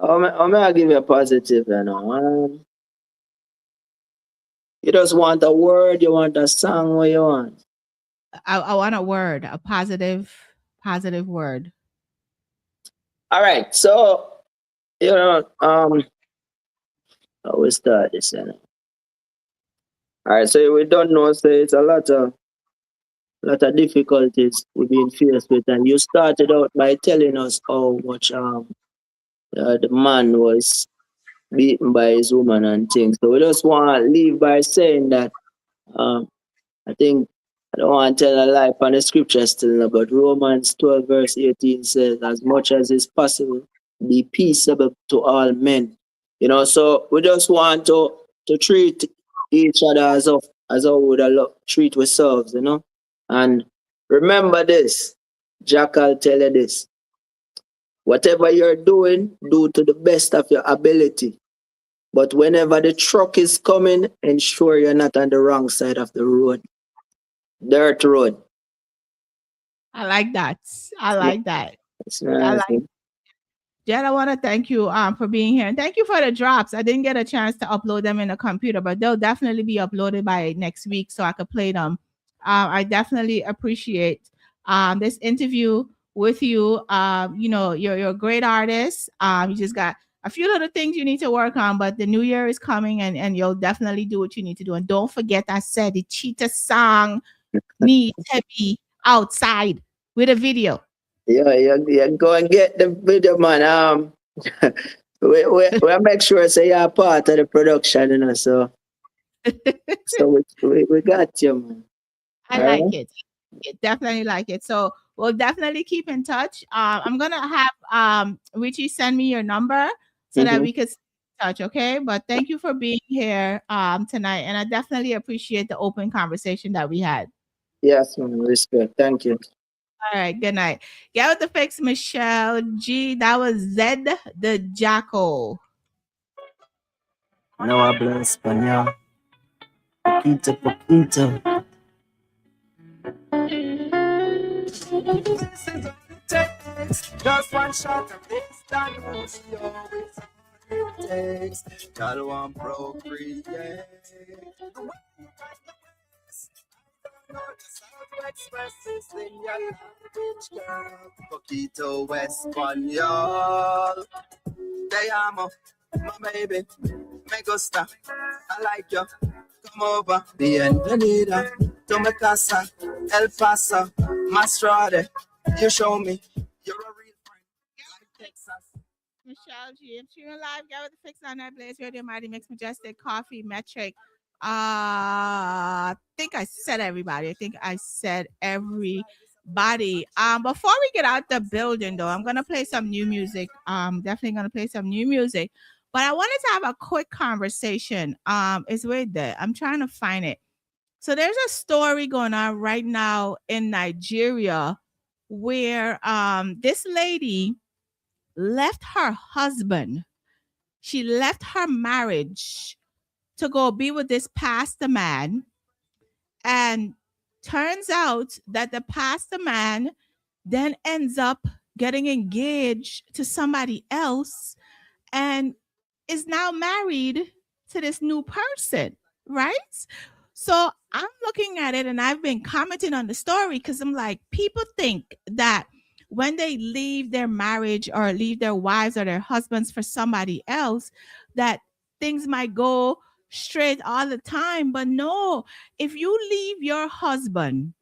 I'll give you a positive. You just want a word, you want a song, what you want? I want a word, a positive word. All right, so you know, I will start this. All right, so we don't know, so it's a lot of difficulties we've been faced with, and you started out by telling us how much the man was beaten by his woman and things. So we just want to leave by saying that um, I think I don't want to tell a lie on the scripture still, no, but Romans 12 verse 18 says, "As much as is possible, be peaceable to all men." So we just want to treat each other as how we would treat ourselves. And remember this, Jackal tell you this: whatever you're doing, do to the best of your ability. But whenever the truck is coming, ensure you're not on the wrong side of the road, dirt road. I like that. I Yeah, like that. it's I nice. like Jen, I want to thank you for being here and thank you for the drops. I didn't get a chance to upload them in the computer, but they'll definitely be uploaded by next week so I could play them. I definitely appreciate this interview with you. You're a great artist. You just got a few little things you need to work on, but the new year is coming and you'll definitely do what you need to do. And don't forget, I said the cheetah song needs to be outside with a video. Yeah, go and get the video, man. We make sure say you're part of the production, So we got you, man. I All like right. it. Definitely like it. So we'll definitely keep in touch. I'm gonna have Richie send me your number so that Mm-hmm. we could stay in touch. Okay. But thank you for being here tonight, and I definitely appreciate the open conversation that we had. Yes, man. Respect. Thank you. All right. Good night. Get with the fix, Michelle G. That was Zed the Jackal. No hablo español. Poquito, poquito. This is all it takes. Just one shot of this, done. You see how it's all it takes. Y'all want procreate. The way you got the ways. I don't know just how to express this in your language, girl. Poquito Espanol. Te amo, my baby. Me gusta. I like you. Come over. Bienvenida to mi casa. El Paso. Mastrade. You show me you're a real friend. Like Texas. Michelle G. And she live. Get with the fix on that Blaze Radio Mighty Mix Majestic Coffee Metric. I think I said everybody. I think I said everybody. Before we get out the building though, I'm gonna play some new music. Definitely gonna play some new music. But I wanted to have a quick conversation. It's right there. I'm trying to find it. So there's a story going on right now in Nigeria where this lady left her husband. She left her marriage to go be with this pastor man. And turns out that the pastor man then ends up getting engaged to somebody else and is now married to this new person, right? So I'm looking at it and I've been commenting on the story because I'm like, people think that when they leave their marriage or leave their wives or their husbands for somebody else, that things might go straight all the time. But no, if you leave your husband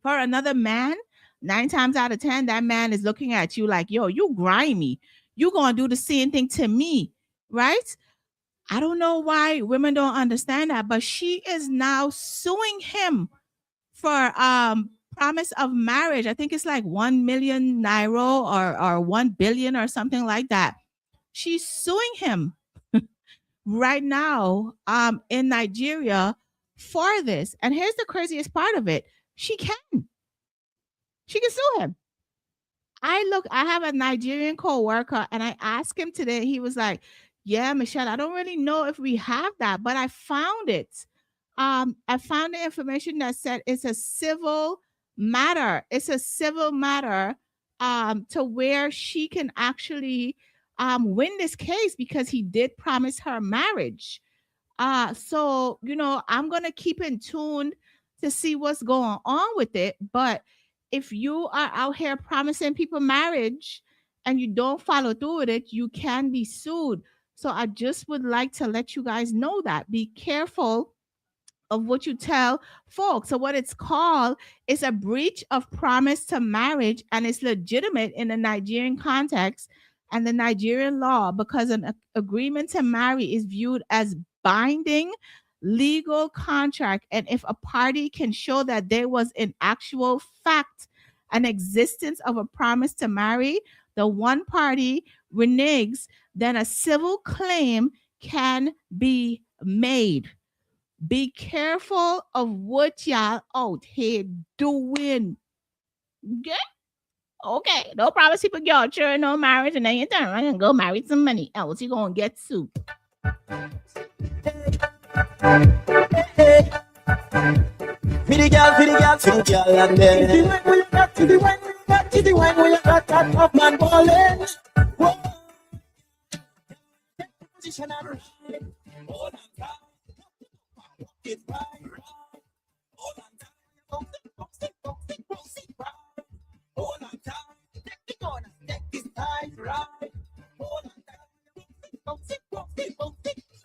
for another man, 9 times out of 10, that man is looking at you like, yo, you grimy. You gonna do the same thing to me, right? I don't know why women don't understand that, but she is now suing him for promise of marriage. I think it's like 1 million naira or 1 billion or something like that. She's suing him right now in Nigeria for this. And here's the craziest part of it. She can sue him. I have a Nigerian coworker and I asked him today. He was like, "Yeah, Michelle, I don't really know if we have that, but I found it. I found the information that said it's a civil matter. It's a civil matter to where she can actually win this case because he did promise her marriage. So I'm gonna keep in tune to see what's going on with it. But if you are out here promising people marriage and you don't follow through with it, you can be sued. So I just would like to let you guys know that. Be careful of what you tell folks. So what it's called is a breach of promise to marriage, and it's legitimate in the Nigerian context and the Nigerian law because an agreement to marry is viewed as binding legal contract, and if a party can show that there was in actual fact an existence of a promise to marry, the one party reneges, then a civil claim can be made. Be careful of what y'all out here doing. Okay? Okay. Don't promise people y'all sure no marriage and then you turn around and go marry somebody else. You're gonna get sued. For the girl, and then the one we got, the one we got, the one we got, that top man ballin'. Whoa, position and right, hold on tight, get right, hold on tight, bounce it, right, hold on tight, take the corner, take this tight, right, hold on tight, bounce it,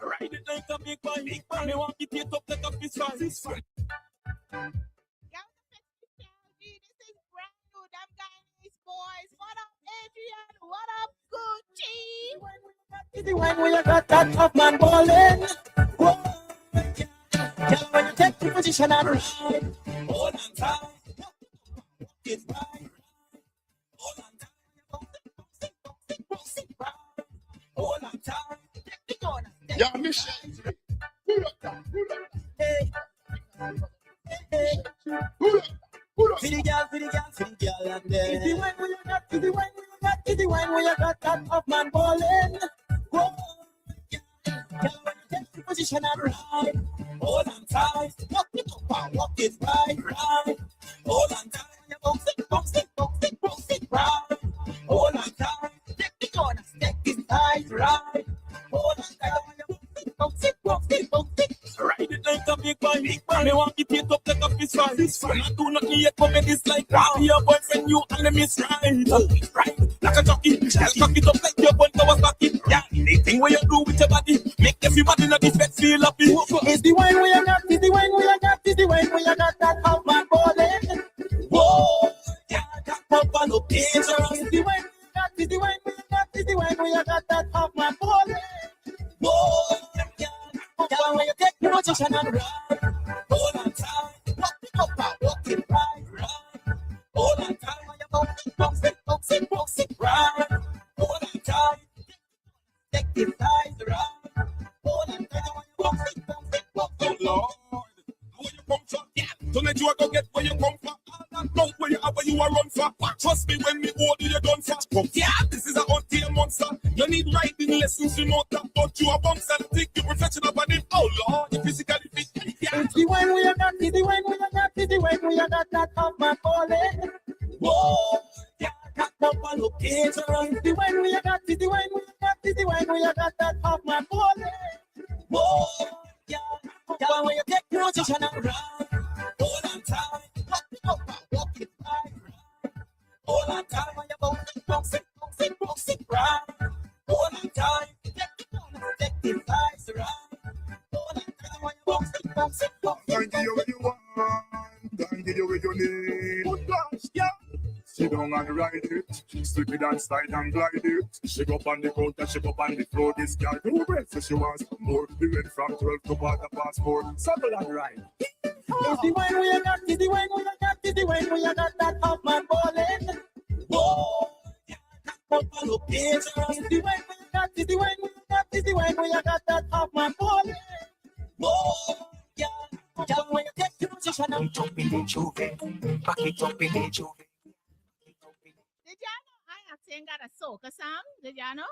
ride it like a big boy, me want it here up like a fist fight. This is brand new. Them Guyanese boys. What up, Adrian? What up, Gucci? The one where you got that top man ballin'. Whoa, girl, when you take the position and ride, hold on tight, get right, hold on tight, bounce it, right, hold on tight, take the corner. Yeah, Michelleg. Pull up that. Hey. Pull up. For the girl, and then the one where you got, the one where you got that top man ballin'. Whoa, girl, when you take the position and ride, hold on tight, walk it up and walk it right, hold on tight, bounce it, right, hold on tight, take the corner, take it tight, right, hold on tight, bounce it, ride it like a big boy, me want it here up like a fist fight, not do nothing yet, but make this like wow, your boyfriend, you and them is right, like a jockey, I'll cock it up like your boy was back it, yeah, anything where you do with your body, make everybody in this bed feel happy. It's the one where you got, it's the one where you got, it's the one where you got that top man ballin'. Whoa, yeah, that pop on the page. It's the one where you got, it's the one where you got, it's the one where you got that top man ballin'. Whoa, yeah, when you take the position and ride, hold on tight, walk it up and walk it right, hold on tight, when you bounce it, right, hold on tight, take it tight, right, hold on tight, when you bounce it, Lord, where you come from? Yeah, tonight you are gonna get where you come from. All that love where you are, where you are run for. Trust me when me hold you, you done for. Yeah, this is a untamed monster. You need riding lessons, you know that. But you are bumps and think you professional body. Oh Lord, you physically fit. Yeah. it's the one where you got, it's the one where you got, it's the one where you got that top man ballin'. Whoa, yeah, that top man location. It's the one where you got, it's the one where you got, it's the one where you got that top man ballin'. Whoa, yeah, when you take your position and ride, hold on tight, walk it up and walk it right, hold on tight, when you bounce it, right, hold on tight, take the corner, take the sides, right, hold on tight, when you bounce it, Can't give you what you want, can't give you what you need. Good gosh, yeah. Sit down and ride it, stick it and slide and glide it. Shake up on the counter, shake up on the floor. This girl do breath, so she wants more. Be ready from 12 to quarter past 4. Settle and ride. it's the one where you got, it's the one where you got, it's the one where you got that top man ballin'. Whoa, yeah, that top man location. It's the one where you got, it's the one where you got, it's the one where you got that top man ballin'. Whoa, yeah, when you take your position and jump in the juve, back it up in the juve. Did y'all know I actually got a soca song? Did y'all know?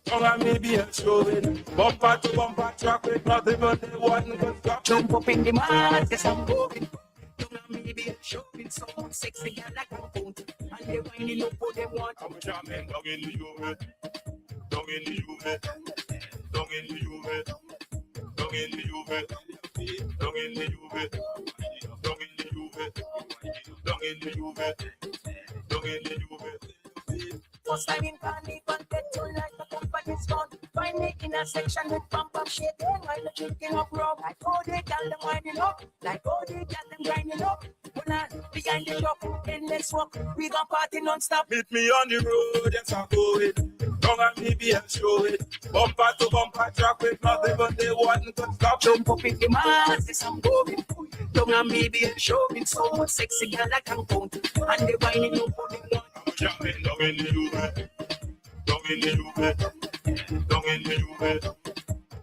Tongue and maybe a show it. Bumper to bumper track with nothing but the one good drop. Jump up in the mud, yes I'm moving. Tongue and maybe a show it. So sexy girl like a fountain. And they winding up what they want. I'm jamming down in the unit. Down in the unit. Down in the Juve, down in the Juve, down in the Juve, down in the Juve, down in the Juve, down in the Juve. First time in Carnival, get to like the company's gone. Find me in a section with pump up shit. Then while the drinking up rum, like oh they got them winding up, like oh they got them grinding up. When I behind the truck, then let's walk. We gon' party non-stop. Meet me on the road, yes I'm going. Come and maybe I'll show it. Bumper to bumper track with nothing but they want to stop. Jump up in the mass, this I'm going. Young and baby and show me so much sexy girl I can count. And they whining up for the I'm jumping down in the Juve, down in the Juve, down in the Juve,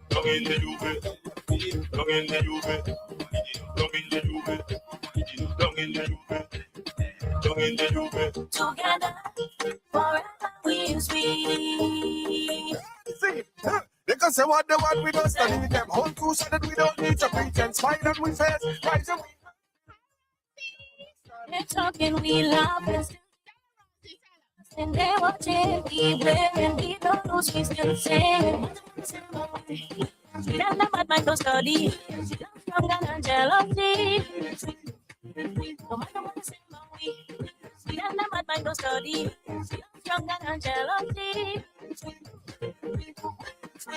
down in the Juve, down in the Juve, down in the Juve, down in the Juve, down in the Juve. together forever we'll be. See, they can say what they want, we don't study them. Whole crew so that we don't need to pretend. Smile that we face, rise and They're talking, we love and they're watching, we wearing, we don't lose, we still sing. We don't know what my don't study. Stronger than jealousy. No matter what they say about we. We don't know what my don't study. Stronger than jealousy.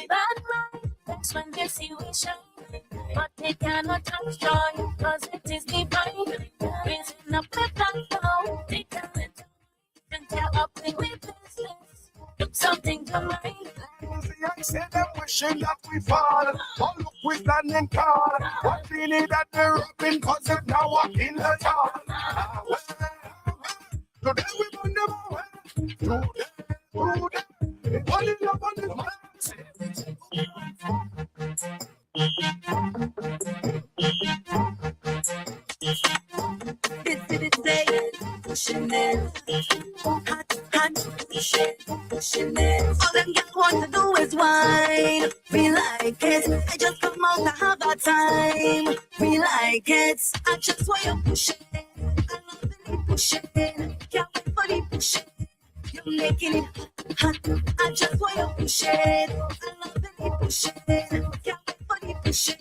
Bad man, that's when they see we shine. But they cannot touch joy, cause it is divine. Raising up the platform, they tell it. And tell up with business. Look something to mind. I say them wishing that we fall. Oh, look, we standing tall. What we need that they're rubbing, cause if now walking the tall. Today we run them away. Today, only love on the man. Pushing it, hot, pushing it. All them girls want to do is whine. We like it. I just come out to have a time. We like it. I just want you pushing. I love the pushing. Can't wait for the pushing. You're making it hot. I just want you pushing. I love the pushing. Can't wait for the pushing.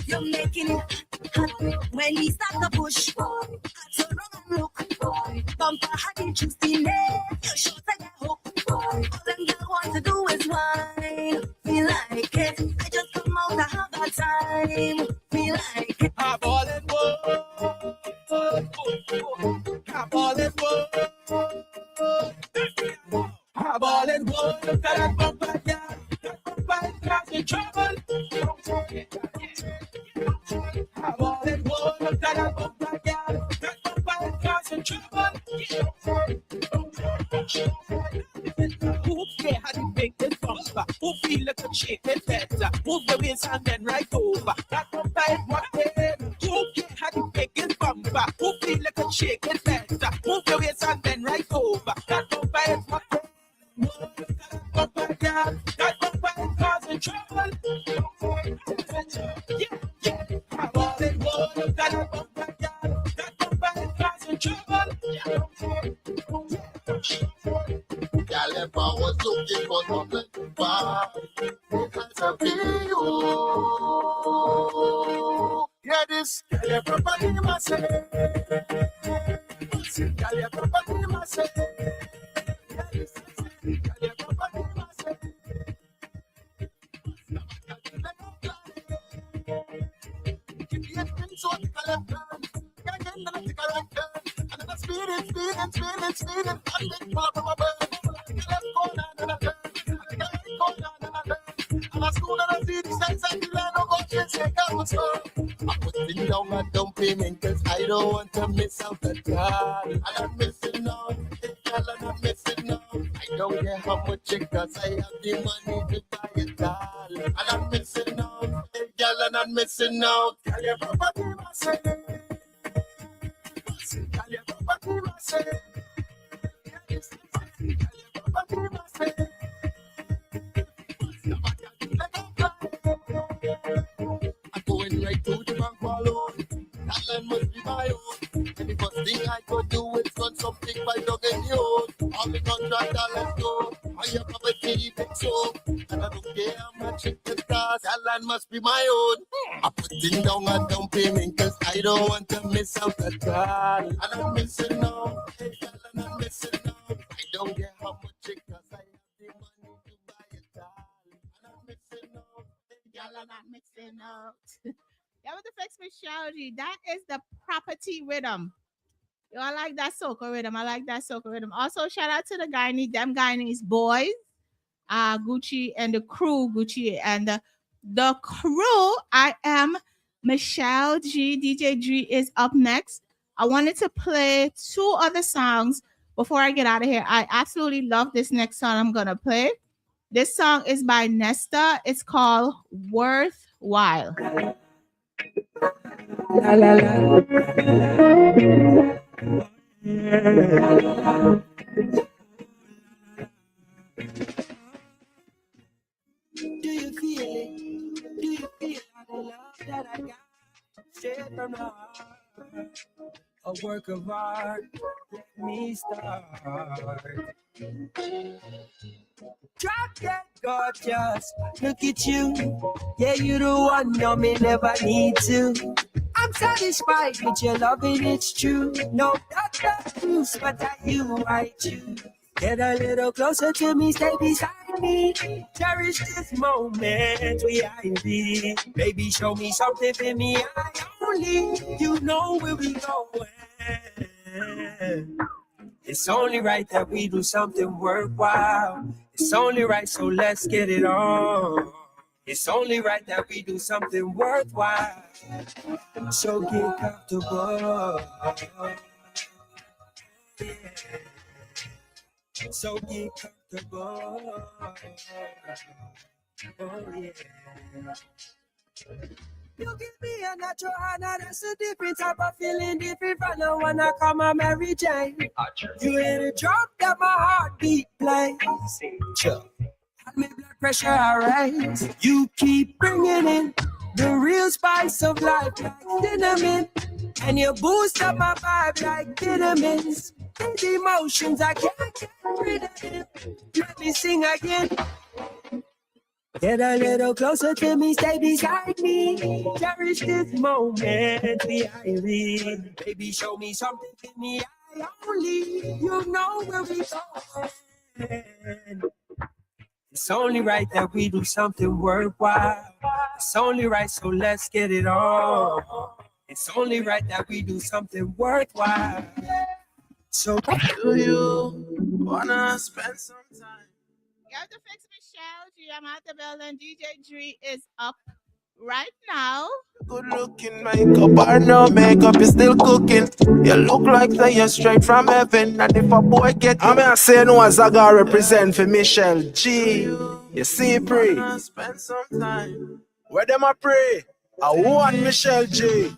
You're making it hot. When he start to push, I turn around and look. Bumper had the juice in there. You should take a hook. All them girls want to do is whine. We like it. I just come out to have a time. We like it. I'm all in one. I'm all in one. I'm all in one. Look at that bumper, yeah. That bumper is causing trouble. I'm all in one. Look at that bumper, yeah. That bumper is causing trouble. Who care how the biggest bumper? Who feel like a shake it better? Move the waist and then right over. That bumper is what they who care how the biggest bumper? Who feel like a shake it better? Move the waist and then right over. That bumper is what they that bumper, yeah. That bumper is causing trouble. Yeah. I'm all in one. Look at that bumper, yeah. That bumper is causing trouble. Girl, if I was looking for something bad, it had to be you. Hear this? Girl, everybody must say. Girl, everybody must say. Hear this? Girl, everybody must say. Keep your hands on the left hand. Can't get the left hand. And then speed it, and then pull up my bird. Let's go down and a turn. And as soon as I see the sense, I feel I don't go chase it, I was I'm putting down a down payment, cause I don't want to miss out the car. And I'm missing out, girl, and I'm missing out. I don't care how much it costs, I have the money to buy it all. And I'm missing out, girl, and I'm missing out. Girl, everybody must say. Girl, everybody must say. I'm going right to the bank alone. That land must be my own. And the first thing I could do is run something by dog and you. All the contract, let's go. I have a baby so. And I don't care how much land must be my own. I'm putting down a down payment cause I don't want to miss out at all. And I'm missing out, hey girl, and I'm missing out. I don't care how much it costs, I have the money to buy it all. And I'm missing out, hey girl, Y'all are not mixing up. Y'all want to fix Michelle G. That is the property rhythm. Yo, I like that soca rhythm. I like that soca rhythm. Also, shout out to the Guyanese boys, Gucci and the crew, Gucci and the crew. I am Michelle G. DJ G is up next. I wanted to play 2 other songs before I get out of here. I absolutely love this next song I'm gonna play. This song is by Nesta. It's called Worthwhile. La la la. Do you feel it? Do you feel the love that I got? Straight from the heart. A work of art. Let me start. Drop that gorgeous. Look at you. Yeah, you the one. No, me never need to. I'm satisfied with your loving, it's true. No doctor proofs, but I choose. Get a little closer to me, stay beside me. Cherish this moment we I be. Baby, show me something for me, I only. You know where we going. It's only right that we do something worthwhile. It's only right, so let's get it on. It's only right that we do something worthwhile. So get comfortable. Yeah. So get comfortable. Oh yeah. You give me a natural hand, that's a different type of feeling, different from the one I call my Mary Jane. You hear the drop that my heartbeat plays. Sure. My blood pressure I raise. You keep bringing in the real spice of life like cinnamon, and you boost up my vibe like vitamins. These emotions I can't get rid of them. Let me sing again. Get a little closer to me, stay beside me. Cherish this moment we I live. Baby, show me something in me I only. You know where we going. It's only right that we do something worthwhile. It's only right, so let's get it on. It's only right that we do something worthwhile. So Do you wanna spend some time? You have to fix Michelle G. I'm at the building. DJ G is up right now. Good looking makeup or no makeup, you still cooking. You look like say you're straight from heaven. And if a boy get I mean I say no as I gotta represent for Michelle G. You see pray. Spend some time. Where them I pray? I want Michelle G.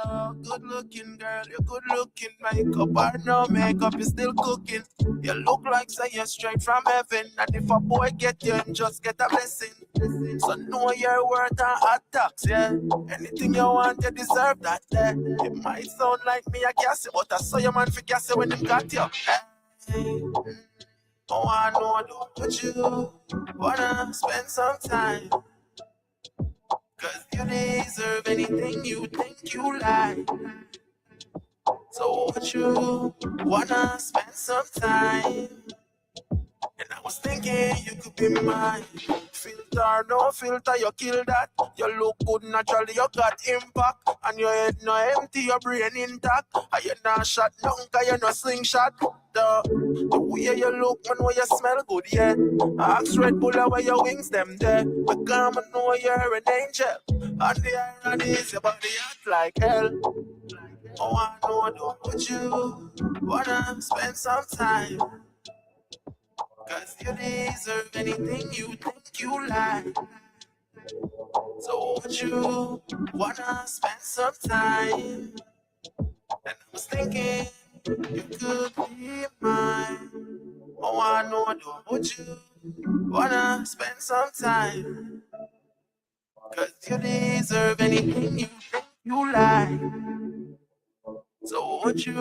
Hello, good looking girl, you're good looking. Makeup or no makeup, you still cooking. You look like say you're straight from heaven. And if a boy get you, him just get a blessing. So know your worth and attacks, yeah. Anything you want, you deserve that, yeah. It might sound like me a gassy, but I saw your man for gassy when him got you. Hey. Oh, I know, don't you wanna spend some time? Cause you deserve anything you think you like. So would you wanna spend some time? And I was thinking you could be mine. Filter, no filter, you kill that. You look good naturally, you got impact. And your head no empty, your brain intact. And you not shot down, cause you no slingshot. The way you look, man, where you smell good, yeah. Ask Red Bull where your wings them there. Because I know you're an angel. And the irony is your body act like hell. Oh, I know, don't would you wanna spend some time? Cause you deserve anything you think you like. So would you wanna spend some time? And I was thinking you could be mine. Oh, I know, don't would you wanna spend some time? Cause you deserve anything you think you like. So would you